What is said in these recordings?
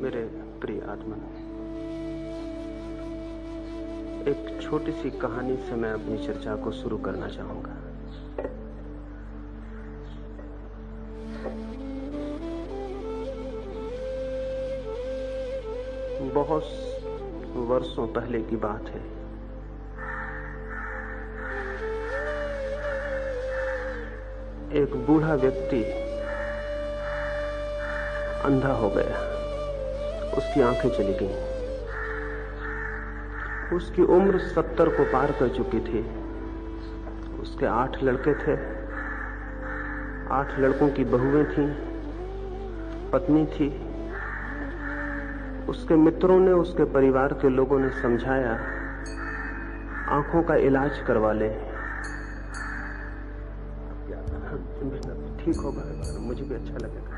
मेरे प्रिय आत्मन, एक छोटी सी कहानी से मैं अपनी चर्चा को शुरू करना चाहूंगा। बहुत वर्षों पहले की बात है। एक बूढ़ा व्यक्ति अंधा हो गया, उसकी आंखें चली गईं। उसकी उम्र 70 को पार कर चुकी थी। उसके 8 लड़के थे, 8 लड़कों की बहुएं थीं, पत्नी थी। उसके मित्रों ने, उसके परिवार के लोगों ने समझाया, आंखों का इलाज करवा ले, ठीक होगा, मुझे भी अच्छा लगेगा।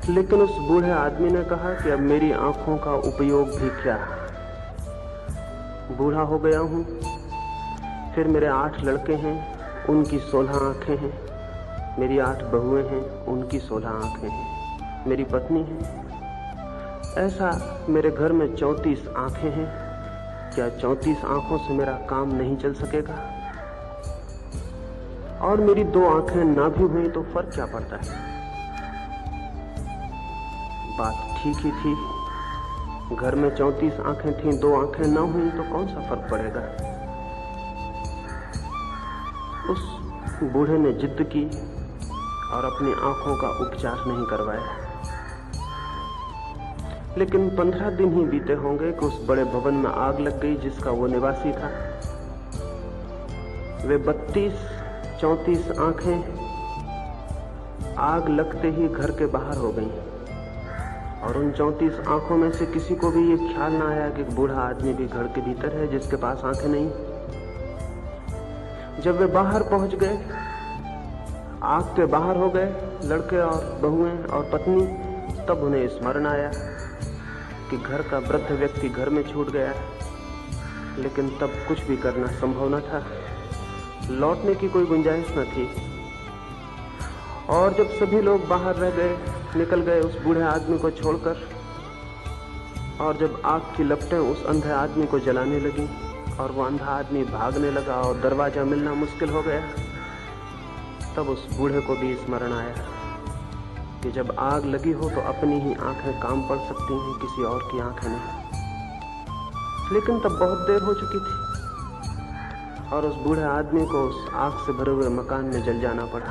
लेकिन उस बूढ़े आदमी ने कहा कि अब मेरी आंखों का उपयोग भी क्या, बूढ़ा हो गया हूं, फिर मेरे 8 लड़के हैं, उनकी 16 आंखें हैं, मेरी 8 बहुएं हैं, उनकी 16 आंखें हैं, मेरी पत्नी है। ऐसा मेरे घर में 34 आंखें हैं। क्या 34 आंखों से मेरा काम नहीं चल सकेगा? और मेरी 2 आंखें ना भी हुई तो फर्क क्या पड़ता है? बात ठीक ही थी। घर में 34 आंखें थीं, 2 आंखें ना हुई तो कौन सा फर्क पड़ेगा? उस बूढ़े ने जिद की और अपनी आंखों का उपचार नहीं करवाया। लेकिन 15 दिन ही बीते होंगे कि उस बड़े भवन में आग लग गई जिसका वो निवासी था। वे 32-34 आंखें आग लगते ही घर के बाहर हो गईं। और उन 34 आंखों में से किसी को भी ये ख्याल ना आया कि एक बूढ़ा आदमी भी घर के भीतर है जिसके पास आंखें नहीं। जब वे बाहर पहुंच गए, आग के बाहर हो गए लड़के और बहुएं और पत्नी, तब उन्हें स्मरण आया कि घर का वृद्ध व्यक्ति घर में छूट गया। लेकिन तब कुछ भी करना संभव न था, लौटने की कोई गुंजाइश न थी। और जब सभी लोग बाहर रह गए, निकल गए उस बूढ़े आदमी को छोड़कर, और जब आग की लपटें उस अंधे आदमी को जलाने लगी और वो अंधा आदमी भागने लगा और दरवाजा मिलना मुश्किल हो गया, तब उस बूढ़े को भी स्मरण आया कि जब आग लगी हो तो अपनी ही आंखें काम पड़ सकती हैं, किसी और की आंखें नहीं। लेकिन तब बहुत देर हो चुकी थी और उस बूढ़े आदमी को उस आग से भरे हुए मकान में जल जाना पड़ा।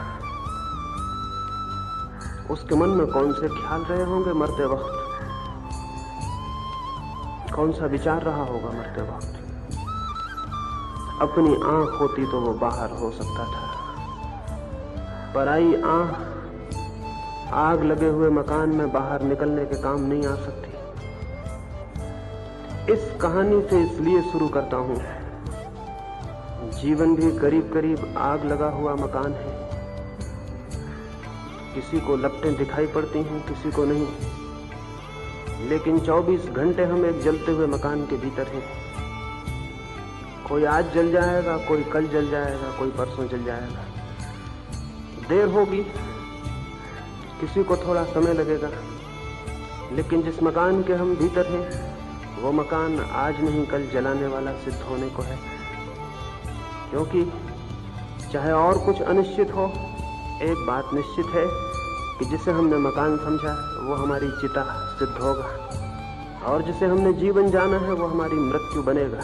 उसके मन में कौन से ख्याल रहे होंगे मरते वक्त, कौन सा विचार रहा होगा मरते वक्त? अपनी आंख होती तो वो बाहर हो सकता था, पराई आंख आग लगे हुए मकान में बाहर निकलने के काम नहीं आ सकती। इस कहानी से इसलिए शुरू करता हूं, जीवन भी करीब करीब आग लगा हुआ मकान है। किसी को लपटें दिखाई पड़ती हैं, किसी को नहीं, लेकिन 24 घंटे हम एक जलते हुए मकान के भीतर हैं। कोई आज जल जाएगा, कोई कल जल जाएगा, कोई परसों जल जाएगा। देर होगी, किसी को थोड़ा समय लगेगा, लेकिन जिस मकान के हम भीतर हैं वो मकान आज नहीं कल जलाने वाला सिद्ध होने को है। क्योंकि चाहे और कुछ अनिश्चित हो, एक बात निश्चित है कि जिसे हमने मकान समझा वो हमारी चिता सिद्ध होगा, और जिसे हमने जीवन जाना है वो हमारी मृत्यु बनेगा।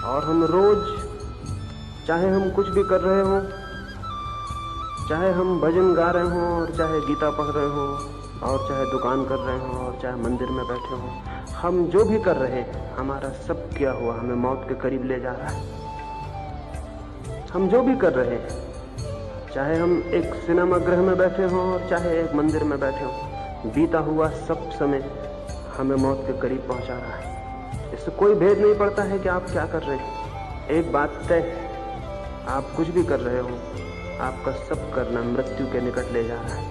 और हम रोज, चाहे हम कुछ भी कर रहे हों, चाहे हम भजन गा रहे हों और चाहे गीता पढ़ रहे हों और चाहे दुकान कर रहे हों और चाहे मंदिर में बैठे हों, हम जो भी कर रहे हैं, हमारा सब किया हुआ हमें मौत के करीब ले जा रहा है। हम जो भी कर रहे हैं, चाहे हम एक सिनेमा गृह में बैठे हों और चाहे एक मंदिर में बैठे हों, बीता हुआ सब समय हमें मौत के करीब पहुंचा रहा है। इससे कोई भेद नहीं पड़ता है कि आप क्या कर रहे हैं। एक बात तय है, आप कुछ भी कर रहे हो, आपका सब करना मृत्यु के निकट ले जा रहा है।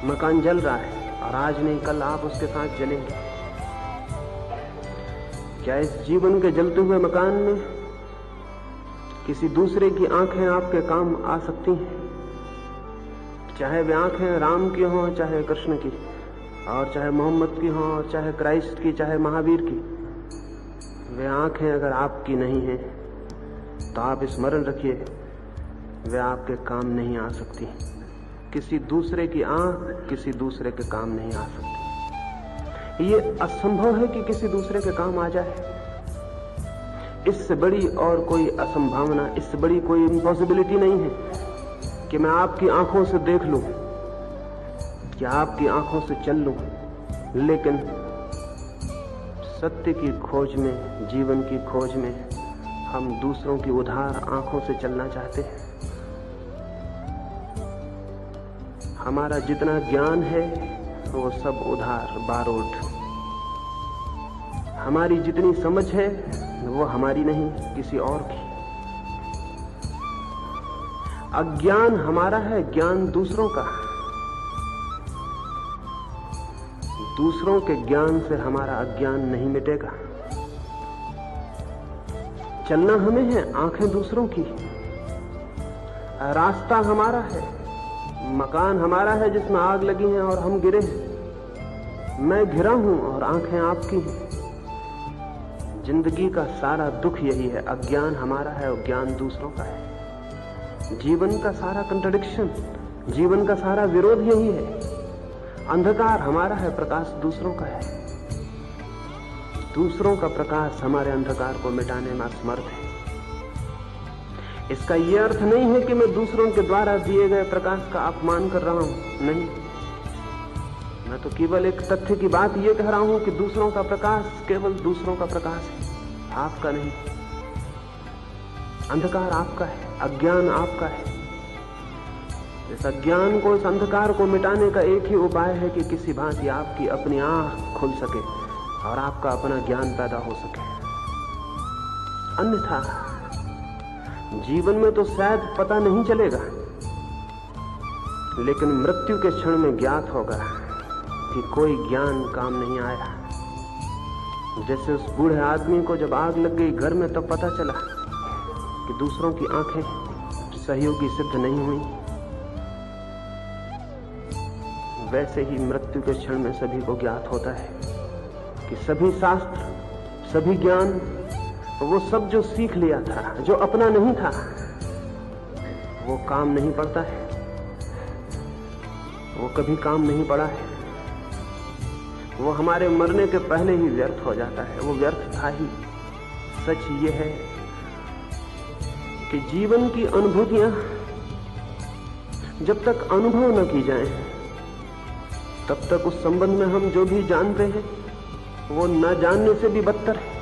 मकान जल रहा है और आज नहीं कल आप उसके साथ जलेंगे। क्या इस जीवन के जलते हुए मकान में किसी दूसरे की आंखें आपके काम आ सकती हैं, चाहे वे आंखें राम की हों, चाहे कृष्ण की, और चाहे मोहम्मद की हों, और चाहे क्राइस्ट की, चाहे महावीर की। वे आंखें अगर आपकी नहीं हैं तो आप स्मरण रखिए, वे आपके काम नहीं आ सकती। किसी दूसरे की आंख किसी दूसरे के काम नहीं आ सकती। ये असंभव है कि किसी दूसरे के काम आ जाए। इससे बड़ी और कोई असंभावना, इससे बड़ी कोई इम्पॉसिबिलिटी नहीं है कि मैं आपकी आंखों से देख लूं, कि आपकी आंखों से चल लूं, लेकिन सत्य की खोज में, जीवन की खोज में हम दूसरों की उधार आंखों से चलना चाहते हैं। हमारा जितना ज्ञान है वो सब उधार बारूद। हमारी जितनी समझ है वो हमारी नहीं, किसी और की। अज्ञान हमारा है, ज्ञान दूसरों का। दूसरों के ज्ञान से हमारा अज्ञान नहीं मिटेगा। चलना हमें है, आंखें दूसरों की। रास्ता हमारा है, मकान हमारा है जिसमें आग लगी है और हम गिरे हैं। मैं घिरा हूं और आंखें आपकी हैं। जिंदगी का सारा दुख यही है, अज्ञान हमारा है और ज्ञान दूसरों का है। जीवन का सारा कंट्रडिक्शन, जीवन का सारा विरोध यही है। अंधकार हमारा है, प्रकाश दूसरों का है। दूसरों का प्रकाश हमारे अंधकार को मिटाने में असमर्थ है। इसका यह अर्थ नहीं है कि मैं दूसरों के द्वारा दिए गए प्रकाश का अपमान कर रहा हूं, नहीं। मैं तो केवल एक तथ्य की बात यह कह रहा हूं कि दूसरों का प्रकाश केवल दूसरों का प्रकाश है, आपका नहीं। अंधकार आपका है, अज्ञान आपका है। इस अज्ञान को, इस अंधकार को मिटाने का एक ही उपाय है कि किसी भांति आपकी अपनी आंख खुल सके और आपका अपना ज्ञान पैदा हो सके। अन्यथा जीवन में तो शायद पता नहीं चलेगा, लेकिन मृत्यु के क्षण में ज्ञात होगा कि कोई ज्ञान काम नहीं आया। जैसे उस बूढ़े आदमी को जब आग लग गई घर में, तब पता चला कि दूसरों की आंखें सहयोगी सिद्ध नहीं हुई। वैसे ही मृत्यु के क्षण में सभी को ज्ञात होता है कि सभी शास्त्र, सभी ज्ञान, वो सब जो सीख लिया था, जो अपना नहीं था, वो काम नहीं पड़ता है, वो कभी काम नहीं पड़ा है। वो हमारे मरने के पहले ही व्यर्थ हो जाता है, वो व्यर्थ था ही। सच ये है कि जीवन की अनुभूतियां जब तक अनुभव न की जाएं, तब तक उस संबंध में हम जो भी जानते हैं वो न जानने से भी बदतर है।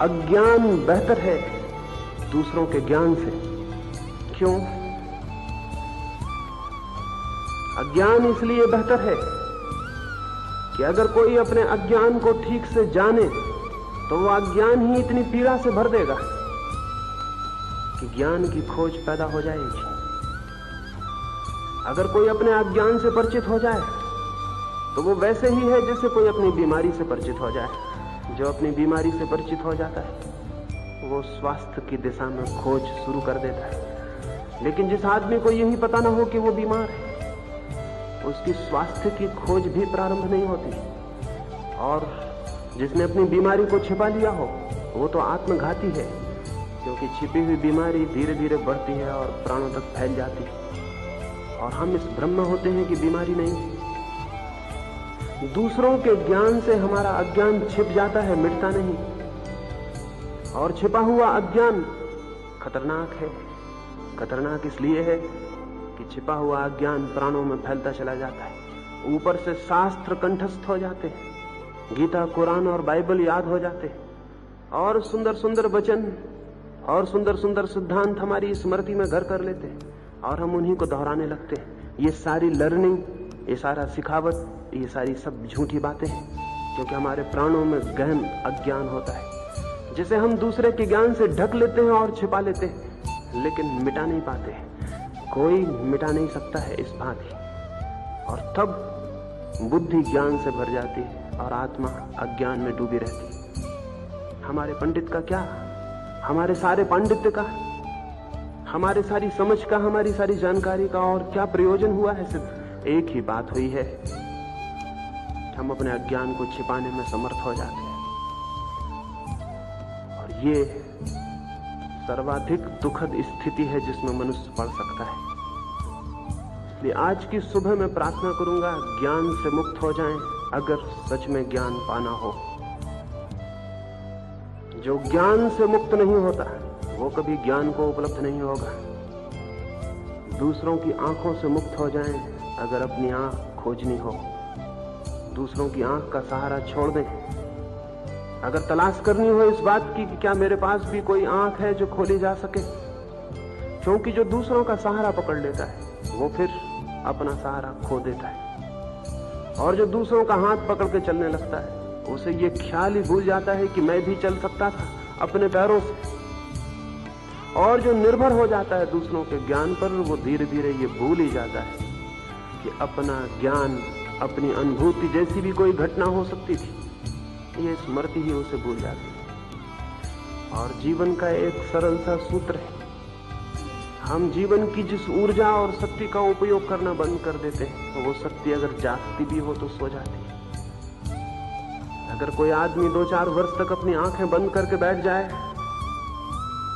अज्ञान बेहतर है दूसरों के ज्ञान से। क्यों? अज्ञान इसलिए बेहतर है कि अगर कोई अपने अज्ञान को ठीक से जाने तो वो अज्ञान ही इतनी पीड़ा से भर देगा कि ज्ञान की खोज पैदा हो जाएगी। अगर कोई अपने अज्ञान से परिचित हो जाए तो वो वैसे ही है जैसे कोई अपनी बीमारी से परिचित हो जाए। जो अपनी बीमारी से परिचित हो जाता है वो स्वास्थ्य की दिशा में खोज शुरू कर देता है। लेकिन जिस आदमी को यही पता ना हो कि वो बीमार है, उसकी स्वास्थ्य की खोज भी प्रारंभ नहीं होती। और जिसने अपनी बीमारी को छिपा लिया हो वो तो आत्मघाती है, क्योंकि छिपी हुई बीमारी धीरे धीरे बढ़ती है और प्राणों तक फैल जाती है। और हम इस भ्रम में होते हैं कि बीमारी नहीं है। दूसरों के ज्ञान से हमारा अज्ञान छिप जाता है, मिटता नहीं। और छिपा हुआ अज्ञान खतरनाक है। खतरनाक इसलिए है कि छिपा हुआ अज्ञान प्राणों में फैलता चला जाता है। ऊपर से शास्त्र कंठस्थ हो जाते हैं, गीता, कुरान और बाइबल याद हो जाते हैं, और सुंदर सुंदर वचन और सुंदर सुंदर सिद्धांत हमारी स्मृति में घर कर लेते हैं और हम उन्हीं को दोहराने लगते हैं। ये सारी लर्निंग, ये सारा सिखावत, ये सारी सब झूठी बातें हैं, क्योंकि हमारे प्राणों में गहन अज्ञान होता है, जिसे हम दूसरे के ज्ञान से ढक लेते हैं और छिपा लेते हैं, लेकिन मिटा नहीं पाते। कोई मिटा नहीं सकता है इस भांति। और तब बुद्धि ज्ञान से भर जाती है और आत्मा अज्ञान में डूबी रहती है। हमारे पंडित का क्या, हमारे सारे पांडित्य का, हमारे सारी समझ का, हमारी सारी जानकारी का और क्या प्रयोजन हुआ है? सिर्फ एक ही बात हुई है, हम अपने अज्ञान को छिपाने में समर्थ हो जाते हैं। और ये सर्वाधिक दुखद स्थिति है जिसमें मनुष्य पड़ सकता है। इसलिए आज की सुबह मैं प्रार्थना करूंगा, ज्ञान से मुक्त हो जाएं अगर सच में ज्ञान पाना हो। जो ज्ञान से मुक्त नहीं होता वो कभी ज्ञान को उपलब्ध नहीं होगा। दूसरों की आंखों से मुक्त हो जाएं अगर अपनी आंख खोजनी हो। दूसरों की आंख का सहारा छोड़ दें अगर तलाश करनी हो इस बात की कि क्या मेरे पास भी कोई आंख है जो खोली जा सके। क्योंकि जो दूसरों का सहारा पकड़ लेता है वो फिर अपना सहारा खो देता है। और जो दूसरों का हाथ पकड़ के चलने लगता है उसे ये ख्याल ही भूल जाता है कि मैं भी चल सकता था अपने पैरों से। और जो निर्भर हो जाता है दूसरों के ज्ञान पर, वो धीरे धीरे ये भूल ही जाता है कि अपना ज्ञान, अपनी अनुभूति जैसी भी कोई घटना हो सकती थी, ये स्मृति ही उसे भूल जाती है। और जीवन का एक सरल सा सूत्र है, हम जीवन की जिस ऊर्जा और शक्ति का उपयोग करना बंद कर देते हैं, तो वो शक्ति अगर जागती भी हो तो सो जाती है। अगर कोई आदमी 2-4 वर्ष तक अपनी आंखें बंद करके बैठ जाए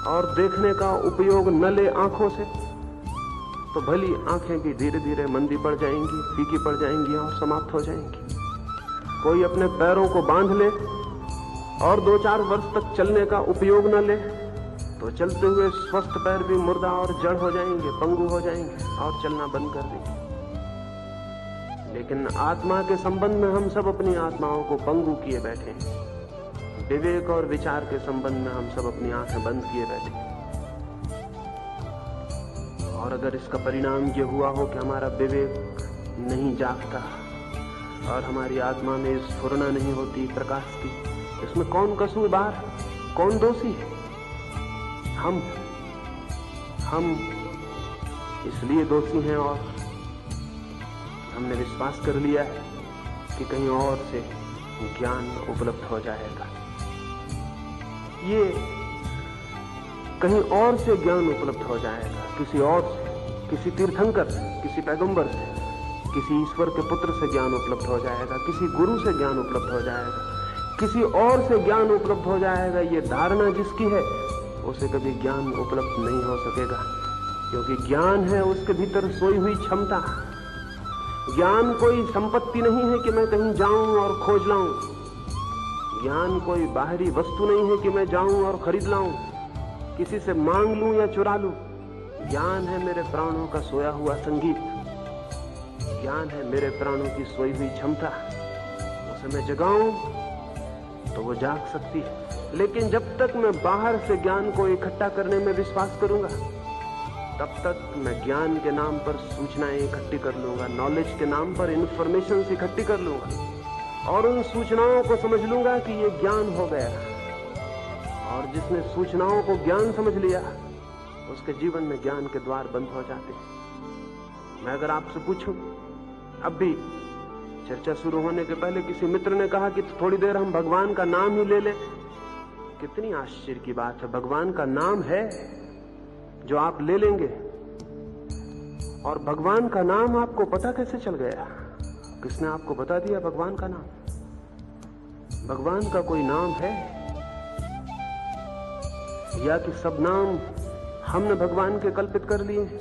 और देखने का उपयोग न ले आंखों से, तो भली आंखें भी धीरे धीरे मंदी पड़ जाएंगी, फीकी पड़ जाएंगी और समाप्त हो जाएंगी। कोई अपने पैरों को बांध ले और 2-4 वर्ष तक चलने का उपयोग न ले, तो चलते हुए स्वस्थ पैर भी मुर्दा और जड़ हो जाएंगे, पंगु हो जाएंगे और चलना बंद कर देंगे। लेकिन आत्मा के संबंध में हम सब अपनी आत्माओं को पंगु किए बैठे हैं। विवेक और विचार के संबंध में हम सब अपनी आंखें बंद किए बैठे हैं। और अगर इसका परिणाम ये हुआ हो कि हमारा विवेक नहीं जागता और हमारी आत्मा में स्फुरना नहीं होती प्रकाश की, इसमें कौन कसूरवार, कौन दोषी है? हम इसलिए दोषी हैं और हमने विश्वास कर लिया है कि कहीं और से ज्ञान उपलब्ध हो जाएगा। ये कहीं और से ज्ञान उपलब्ध हो जाएगा, किसी और से, किसी तीर्थंकर से, किसी पैगंबर से, किसी ईश्वर के पुत्र से ज्ञान उपलब्ध हो जाएगा, किसी गुरु से ज्ञान उपलब्ध हो जाएगा, किसी और से ज्ञान उपलब्ध हो जाएगा। ये धारणा जिसकी है उसे कभी ज्ञान उपलब्ध नहीं हो सकेगा, क्योंकि ज्ञान है उसके भीतर सोई हुई क्षमता। ज्ञान कोई संपत्ति नहीं है कि मैं कहीं जाऊं और खोज लाऊं। ज्ञान कोई बाहरी वस्तु नहीं है कि मैं जाऊं और खरीद लाऊं, किसी से मांग लूं या चुरा लूं। ज्ञान है मेरे प्राणों का सोया हुआ संगीत। ज्ञान है मेरे प्राणों की सोई हुई क्षमता। उसे मैं जगाऊं तो वो जाग सकती है। लेकिन जब तक मैं बाहर से ज्ञान को इकट्ठा करने में विश्वास करूंगा, तब तक मैं ज्ञान के नाम पर सूचनाएं इकट्ठी कर लूंगा, नॉलेज के नाम पर इंफॉर्मेशन इकट्ठी कर लूंगा और उन सूचनाओं को समझ लूंगा कि ये ज्ञान हो गया। और जिसने सूचनाओं को ज्ञान समझ लिया, उसके जीवन में ज्ञान के द्वार बंद हो जाते हैं। मैं अगर आपसे पूछूं, अब भी चर्चा शुरू होने के पहले किसी मित्र ने कहा कि थोड़ी देर हम भगवान का नाम ही ले लें, कितनी आश्चर्य की बात है। भगवान का नाम है जो आप ले लेंगे, और भगवान का नाम आपको पता कैसे चल गया? किसने आपको बता दिया भगवान का नाम? भगवान का कोई नाम है, या कि सब नाम हमने भगवान के कल्पित कर लिए?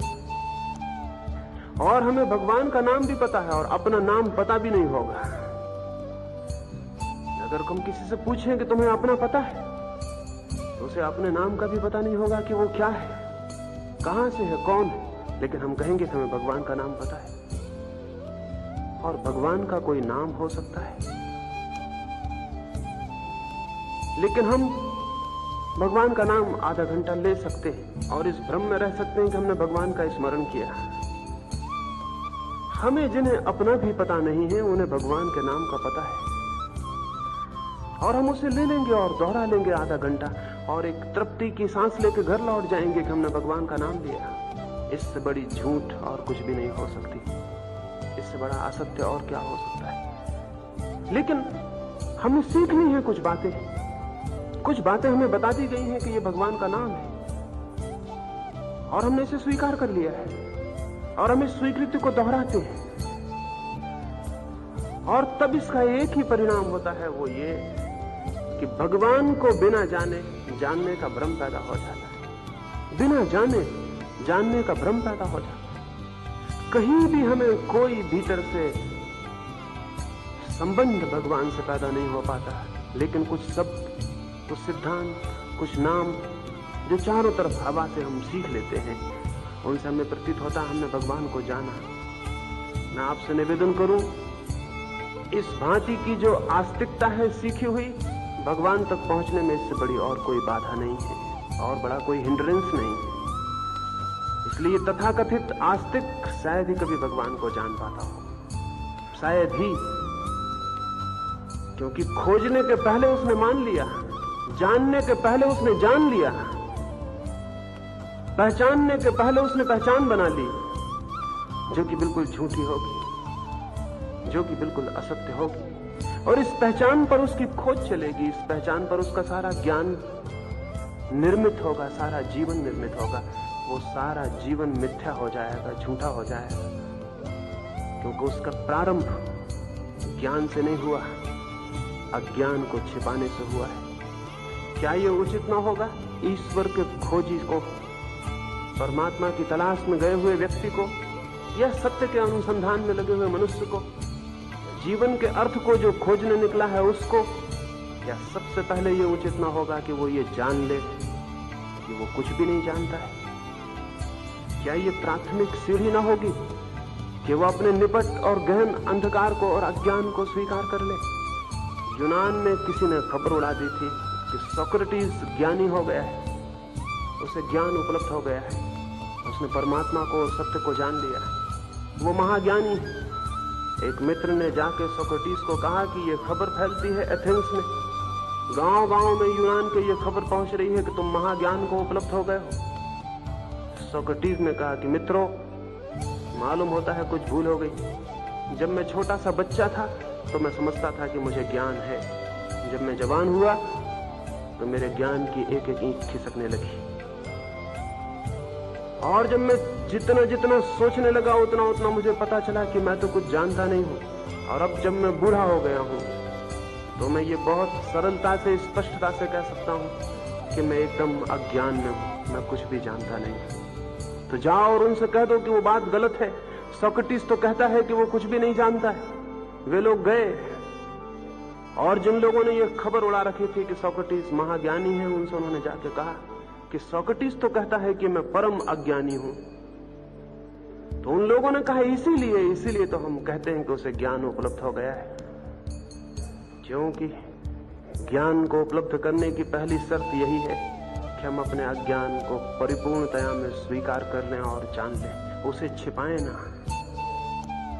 और हमें भगवान का नाम भी पता है और अपना नाम पता भी नहीं होगा। अगर हम किसी से पूछें कि तुम्हें अपना पता है, तो उसे अपने नाम का भी पता नहीं होगा कि वो क्या है, कहां से है, कौन है। लेकिन हम कहेंगे कि हमें भगवान का नाम पता है। और भगवान का कोई नाम हो सकता है, लेकिन हम भगवान का नाम आधा घंटा ले सकते हैं और इस भ्रम में रह सकते हैं कि हमने भगवान का स्मरण किया। हमें जिन्हें अपना भी पता नहीं है, उन्हें भगवान के नाम का पता है, और हम उसे ले लेंगे और दोहरा लेंगे आधा घंटा, और एक तृप्ति की सांस लेकर घर लौट जाएंगे कि हमने भगवान का नाम लिया। इससे बड़ी झूठ और कुछ भी नहीं हो सकती, इससे बड़ा असत्य और क्या हो सकता है। लेकिन हमें सीखनी है कुछ बातें, कुछ बातें हमें बता दी गई हैं कि ये भगवान का नाम है और हमने इसे स्वीकार कर लिया है और हम इस स्वीकृति को दोहराते हैं और तब इसका एक ही परिणाम होता है, वो ये कि भगवान को बिना जाने जानने का भ्रम पैदा हो जाता है। बिना जाने जानने का भ्रम पैदा हो जाता है। कहीं भी हमें कोई भीतर से संबंध भगवान से पैदा नहीं हो पाता, लेकिन कुछ शब्द, कुछ सिद्धांत, कुछ नाम जो चारों तरफ हवा से हम सीख लेते हैं, उनसे हमें प्रतीत होता है हमने भगवान को जाना। मैं आपसे निवेदन करूं, इस भांति की जो आस्तिकता है सीखी हुई, भगवान तक पहुंचने में इससे बड़ी और कोई बाधा नहीं है और बड़ा कोई हिंड्रेंस नहीं है। इसलिए तथाकथित आस्तिक शायद ही कभी भगवान को जान पाता हो, शायद ही, क्योंकि खोजने के पहले उसने मान लिया, जानने के पहले उसने जान लिया, पहचानने के पहले उसने पहचान बना ली, जो कि बिल्कुल झूठी होगी, जो कि बिल्कुल असत्य होगी। और इस पहचान पर उसकी खोज चलेगी, इस पहचान पर उसका सारा ज्ञान निर्मित होगा, सारा जीवन निर्मित होगा। वो सारा जीवन मिथ्या हो जाएगा, झूठा हो जाएगा, क्योंकि उसका प्रारंभ ज्ञान से नहीं हुआ, अज्ञान को छिपाने से हुआ है। क्या ये उचित ना होगा ईश्वर के खोजी को, परमात्मा की तलाश में गए हुए व्यक्ति को, या सत्य के अनुसंधान में लगे हुए मनुष्य को, जीवन के अर्थ को जो खोजने निकला है उसको, या सबसे पहले ये उचित ना होगा कि वो ये जान ले कि वो कुछ भी नहीं जानता है? क्या ये प्राथमिक सीढ़ी ना होगी कि वो अपने निपट और गहन अंधकार को और अज्ञान को स्वीकार कर ले? यूनान में किसी ने खबर उड़ा दी थी कि सोक्रेटिस ज्ञानी हो गया है, उसे ज्ञान उपलब्ध हो गया है, उसने परमात्मा को और सत्य को जान लिया है, वो महाज्ञानी है। एक मित्र ने जाके सोक्रेटिस को कहा कि ये खबर फैलती है एथेंस में, गांव-गांव में यूनान के ये खबर पहुंच रही है कि तुम महाज्ञान को उपलब्ध हो गए हो। सोक्रेटिस ने कहा कि मित्रों, मालूम होता है कुछ भूल हो गई। जब मैं छोटा सा बच्चा था तो मैं समझता था कि मुझे ज्ञान है, जब मैं जवान हुआ तो मेरे ज्ञान की एक एक ईंट खिसकने लगी, और जब मैं जितना जितना सोचने लगा उतना उतना मुझे पता चला कि मैं तो कुछ जानता नहीं हूं। और अब जब मैं बूढ़ा हो गया हूं तो मैं ये बहुत सरलता से, स्पष्टता से कह सकता हूं कि मैं एकदम अज्ञान में हूं, मैं कुछ भी जानता नहीं। तो जाओ और उनसे कह दो कि वो बात गलत है। सोक्रेटिस तो कहता है कि वो कुछ भी नहीं जानता है। वे लोग गए और जिन लोगों ने ये खबर उड़ा रखी थी कि सोक्रेटिस महाज्ञानी है, उनसे उन्होंने जाके कहा कि सोक्रेटिस तो कहता है कि मैं परम अज्ञानी हूं। तो उन लोगों ने कहा इसीलिए तो हम कहते हैं कि उसे ज्ञान उपलब्ध हो गया है, क्योंकि ज्ञान को उपलब्ध करने की पहली शर्त यही है कि हम अपने अज्ञान को परिपूर्णतया में स्वीकार कर लें और जान लें, उसे छिपाएं ना,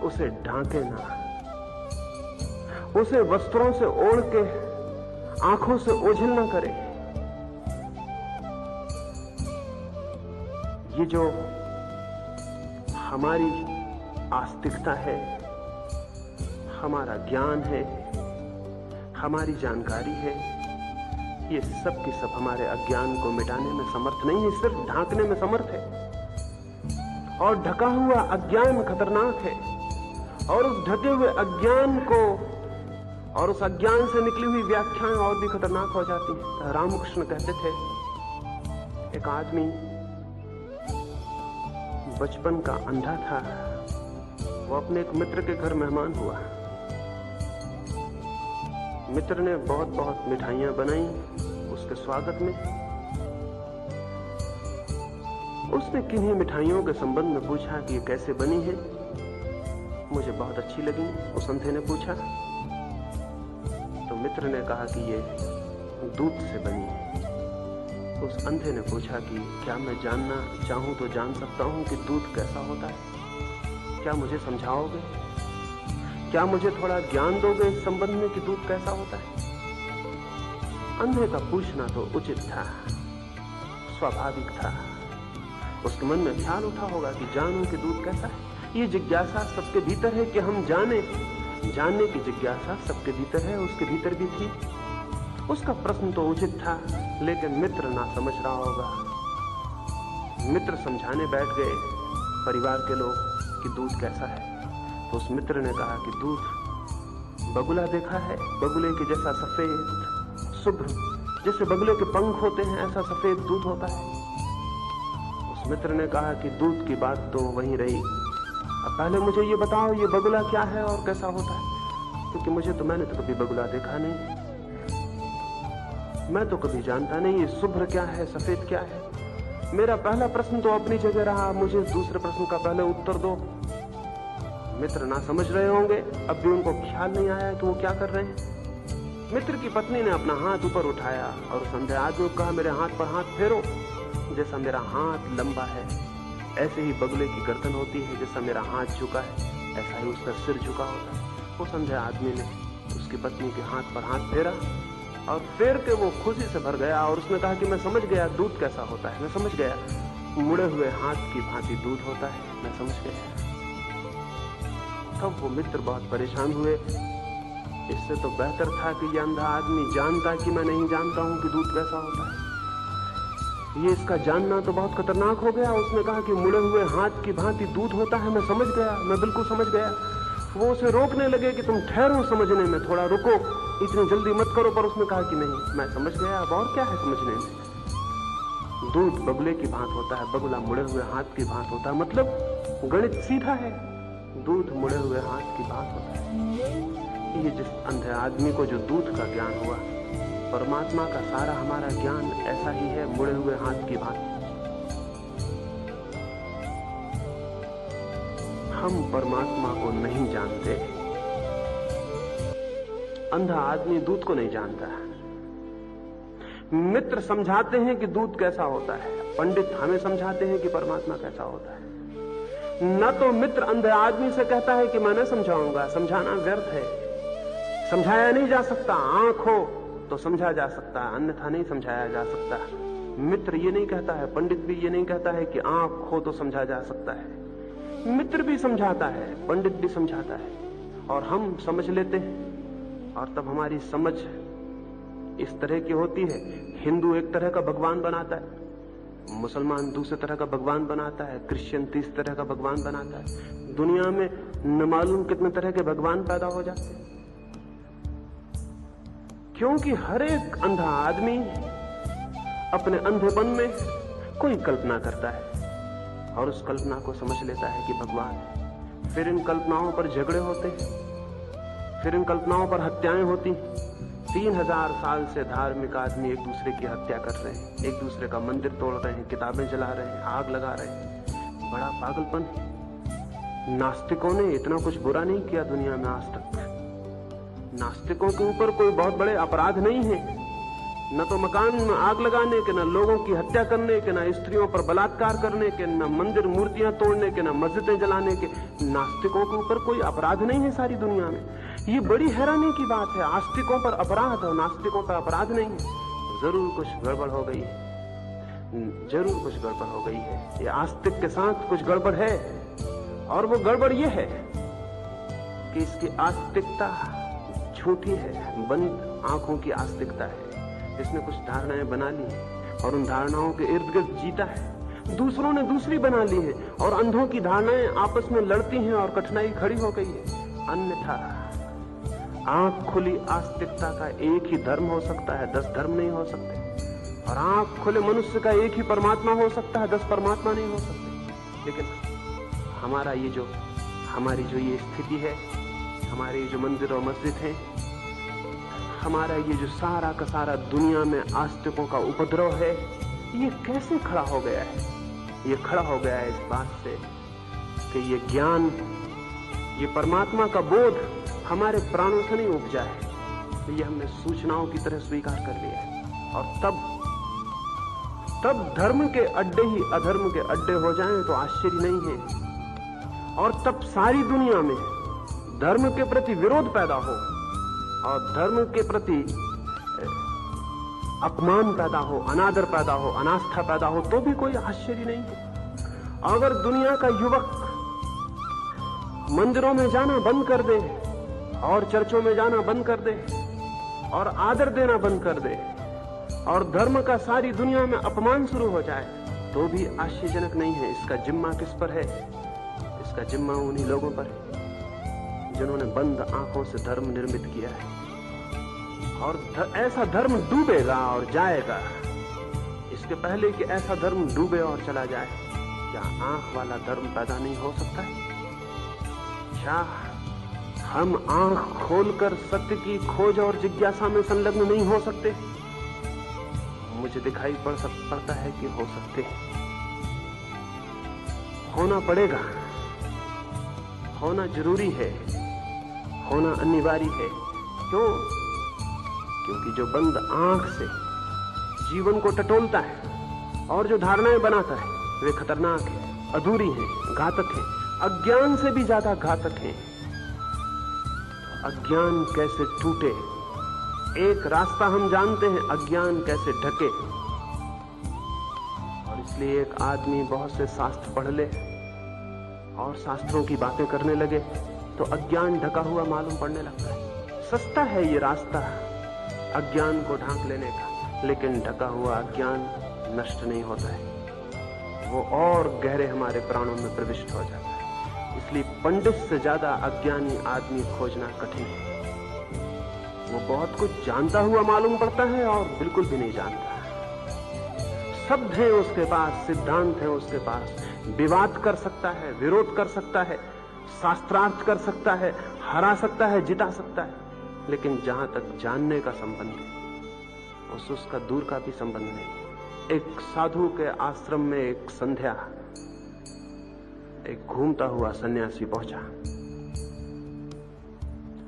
उसे ढांके ना, उसे वस्त्रों से ओढ़ के आंखों से ओझल ना करें। ये जो हमारी आस्तिकता है, हमारा ज्ञान है, हमारी जानकारी है, ये सब की सब हमारे अज्ञान को मिटाने में समर्थ नहीं है, सिर्फ ढांकने में समर्थ है। और ढका हुआ अज्ञान खतरनाक है, और उस ढके हुए अज्ञान को और उस अज्ञान से निकली हुई व्याख्याएं और भी खतरनाक हो जाती हैं। रामकृष्ण कहते थे, एक आदमी बचपन का अंधा था, वो अपने एक मित्र के घर मेहमान हुआ। मित्र ने बहुत बहुत मिठाइयां बनाई उसके स्वागत में। उसने किन्हीं मिठाइयों के संबंध में पूछा कि ये कैसे बनी है। मुझे बहुत अच्छी लगी, उस अंधे ने पूछा। तो मित्र ने कहा कि ये दूध से बनी है। उस अंधे ने पूछा कि क्या मैं जानना चाहूं तो जान सकता हूं कि दूध कैसा होता है? क्या मुझे समझाओगे? क्या मुझे थोड़ा ज्ञान दोगे इस संबंध में कि दूध कैसा होता है? अंधे का पूछना तो उचित था, स्वाभाविक था। उसके मन में ख्याल उठा होगा कि जानूं कि दूध कैसा है। ये जिज्ञासा सबके भीतर है कि हम जाने। जानने की जिज्ञासा सबके भीतर है, उसके भीतर भी थी। उसका प्रश्न तो उचित था, लेकिन मित्र ना समझ रहा होगा। मित्र समझाने बैठ गए परिवार के लोग कि दूध कैसा है। तो उस मित्र ने कहा कि दूध, बगुला देखा है? बगुले के जैसा सफेद शुभ्र, जैसे बगुले के पंख होते हैं ऐसा सफेद दूध होता है। उस मित्र ने कहा कि दूध की बात तो वहीं रही, अब पहले मुझे ये बताओ ये बगुला क्या है और कैसा होता है, क्योंकि मैंने तो कभी बगुला देखा नहीं, मैं तो कभी जानता नहीं ये शुभ्र क्या है, सफेद क्या है। मेरा पहला प्रश्न तो अपनी जगह रहा, मुझे दूसरे प्रश्न का पहले उत्तर दो। मित्र ना समझ रहे होंगे, अब भी उनको ख्याल नहीं आया कि वो क्या कर रहे हैं। मित्र की पत्नी ने अपना हाथ ऊपर उठाया और उस अंधे आदमी को कहा, मेरे हाथ पर हाथ फेरो। जैसा मेरा हाथ लंबा है ऐसे ही बगुले की गर्दन होती है, जैसा मेरा हाथ झुका है ऐसा ही उसका सिर झुका होता है। उस अंधे आदमी ने उसकी पत्नी के हाथ पर हाथ फेरा और फेर के वो खुशी से भर गया और उसने कहा कि मैं समझ गया दूध कैसा होता है, मैं समझ गया, मुड़े हुए हाथ की भांति दूध होता है, मैं समझ गया। तब वो मित्र बहुत परेशान हुए। इससे तो बेहतर था कि ये अंधा आदमी जानता कि मैं नहीं जानता हूं कि दूध कैसा होता है। ये इसका जानना तो बहुत खतरनाक हो गया। उसने कहा कि मुड़े हुए हाथ की भांति दूध होता है, मैं समझ गया, मैं बिल्कुल समझ गया। वो उसे रोकने लगे कि तुम ठहरो समझने में, थोड़ा रुको, इतनी जल्दी मत करो। पर उसने कहा कि नहीं, मैं समझ गया, अब और क्या है समझने में। दूध बगुले की भांत होता है, बगुला मुड़े हुए हाथ की भांत होता है, मतलब गणित सीधा है, दूध मुड़े हुए हाथ की भांत होता है। ये जिस अंधे आदमी को जो दूध का ज्ञान हुआ, परमात्मा का सारा हमारा ज्ञान ऐसा ही है, मुड़े हुए हाथ की भांति। हम परमात्मा को नहीं जानते। अंधा आदमी दूध को नहीं जानता है। मित्र समझाते हैं कि दूध कैसा होता है, पंडित हमें समझाते हैं कि परमात्मा कैसा होता है। न तो मित्र अंधे आदमी से कहता है कि मैं न समझाऊंगा, समझाना व्यर्थ है, समझाया नहीं जा सकता। आंख हो तो समझा जा सकता है, अन्यथा नहीं समझाया जा सकता। मित्र ये नहीं कहता है, पंडित भी ये नहीं कहता है कि आंख हो तो समझा जा सकता है। मित्र भी समझाता है, पंडित भी समझाता है, और हम समझ लेते हैं। और तब हमारी समझ इस तरह की होती है, हिंदू एक तरह का भगवान बनाता है, मुसलमान दूसरे तरह का भगवान बनाता है, क्रिश्चियन तीस तरह का भगवान बनाता है। दुनिया में न मालूम कितने तरह के भगवान पैदा हो जाते हैं, क्योंकि हर एक अंधा आदमी अपने अंधेपन में कोई कल्पना करता है और उस कल्पना को समझ लेता है कि भगवान है। फिर इन कल्पनाओं पर झगड़े होते हैं, फिर इन कल्पनाओं पर हत्याएं होती। 3000 साल से धार्मिक आदमी एक दूसरे की हत्या कर रहे हैं, एक दूसरे का मंदिर तोड़ रहे हैं, किताबें जला रहे हैं, आग लगा रहे हैं। बड़ा पागलपन है। नास्तिकों ने इतना कुछ बुरा नहीं किया दुनिया में आज तक। नास्तिकों के ऊपर कोई बहुत बड़े अपराध नहीं है, न तो मकान में आग लगाने के, न लोगों की हत्या करने के, न स्त्रियों पर बलात्कार करने के, न मंदिर मूर्तियां तोड़ने के, न मस्जिदें जलाने के। नास्तिकों के ऊपर कोई अपराध नहीं है सारी दुनिया में। ये बड़ी हैरानी की बात है, आस्तिकों पर अपराध और नास्तिकों पर अपराध नहीं है। जरूर कुछ गड़बड़ हो गई है, जरूर कुछ गड़बड़ हो गई है। ये आस्तिक के साथ कुछ गड़बड़ है, और वो गड़बड़ ये है कि इसकी आस्तिकता झूठी है, बंद आंखों की आस्तिकता है। इसने कुछ धारणाएं बना ली और उन धारणाओं के इर्द गिर्द जीता है। दूसरों ने दूसरी बना ली है और अंधों की धारणाएं आपस में लड़ती हैं और कठिनाई खड़ी हो गई है। अन्यथा आंख खुली आस्तिकता का एक ही धर्म हो सकता है, 10 धर्म नहीं हो सकते। और आंख खुले मनुष्य का एक ही परमात्मा हो सकता है, 10 परमात्मा नहीं हो सकते। लेकिन हमारी जो ये स्थिति है, हमारे जो मंदिर और मस्जिद है, हमारा ये जो सारा का सारा दुनिया में आस्तिकों का उपद्रव है, ये कैसे खड़ा हो गया है? ये खड़ा हो गया है इस बात से कि ये ज्ञान, ये परमात्मा का बोध हमारे प्राणों से नहीं उपजा है, ये हमने सूचनाओं की तरह स्वीकार कर लिया है। और तब धर्म के अड्डे ही अधर्म के अड्डे हो जाएं तो आश्चर्य नहीं है। और तब सारी दुनिया में धर्म के प्रति विरोध पैदा हो और धर्म के प्रति अपमान पैदा हो, अनादर पैदा हो, अनास्था पैदा हो, तो भी कोई आश्चर्य नहीं है। अगर दुनिया का युवक मंदिरों में जाना बंद कर दे और चर्चों में जाना बंद कर दे और आदर देना बंद कर दे और धर्म का सारी दुनिया में अपमान शुरू हो जाए तो भी आश्चर्यजनक नहीं है। इसका जिम्मा किस पर है? इसका जिम्मा उन्हीं लोगों पर है जिन्होंने बंद आंखों से धर्म निर्मित किया है। और ऐसा धर्म डूबेगा और जाएगा। इसके पहले कि ऐसा धर्म डूबे और चला जाए, क्या आंख वाला धर्म पैदा नहीं हो सकता है? क्या हम आंख खोलकर सत्य की खोज और जिज्ञासा में संलग्न नहीं हो सकते? मुझे दिखाई पड़ता है कि हो सकते हैं। होना पड़ेगा, होना जरूरी है, होना अनिवार्य है। क्यों? क्योंकि जो बंद आंख से जीवन को टटोलता है और जो धारणाएं बनाता है वे खतरनाक है, अधूरी है, घातक है, अज्ञान से भी ज्यादा घातक है। अज्ञान कैसे टूटे, एक रास्ता हम जानते हैं, अज्ञान कैसे ढके। और इसलिए एक आदमी बहुत से शास्त्र पढ़ ले और शास्त्रों की बातें करने लगे तो अज्ञान ढका हुआ मालूम पड़ने लगता है। सस्ता है ये रास्ता अज्ञान को ढांक लेने का, लेकिन ढका हुआ अज्ञान नष्ट नहीं होता है, वो और गहरे हमारे प्राणों में प्रविष्ट हो जाता है। इसलिए पंडित से ज्यादा अज्ञानी आदमी खोजना कठिन है। वो बहुत कुछ जानता हुआ मालूम पड़ता है और बिल्कुल भी नहीं जानता। शब्द हैं उसके पास, सिद्धांत हैं उसके पास, विवाद कर सकता है, विरोध कर सकता है, शास्त्रार्थ कर सकता है, हरा सकता है, जिता सकता है, लेकिन जहां तक जानने का संबंध है उसका दूर का भी संबंध नहीं। एक साधु के आश्रम में एक संध्या एक घूमता हुआ सन्यासी पहुंचा।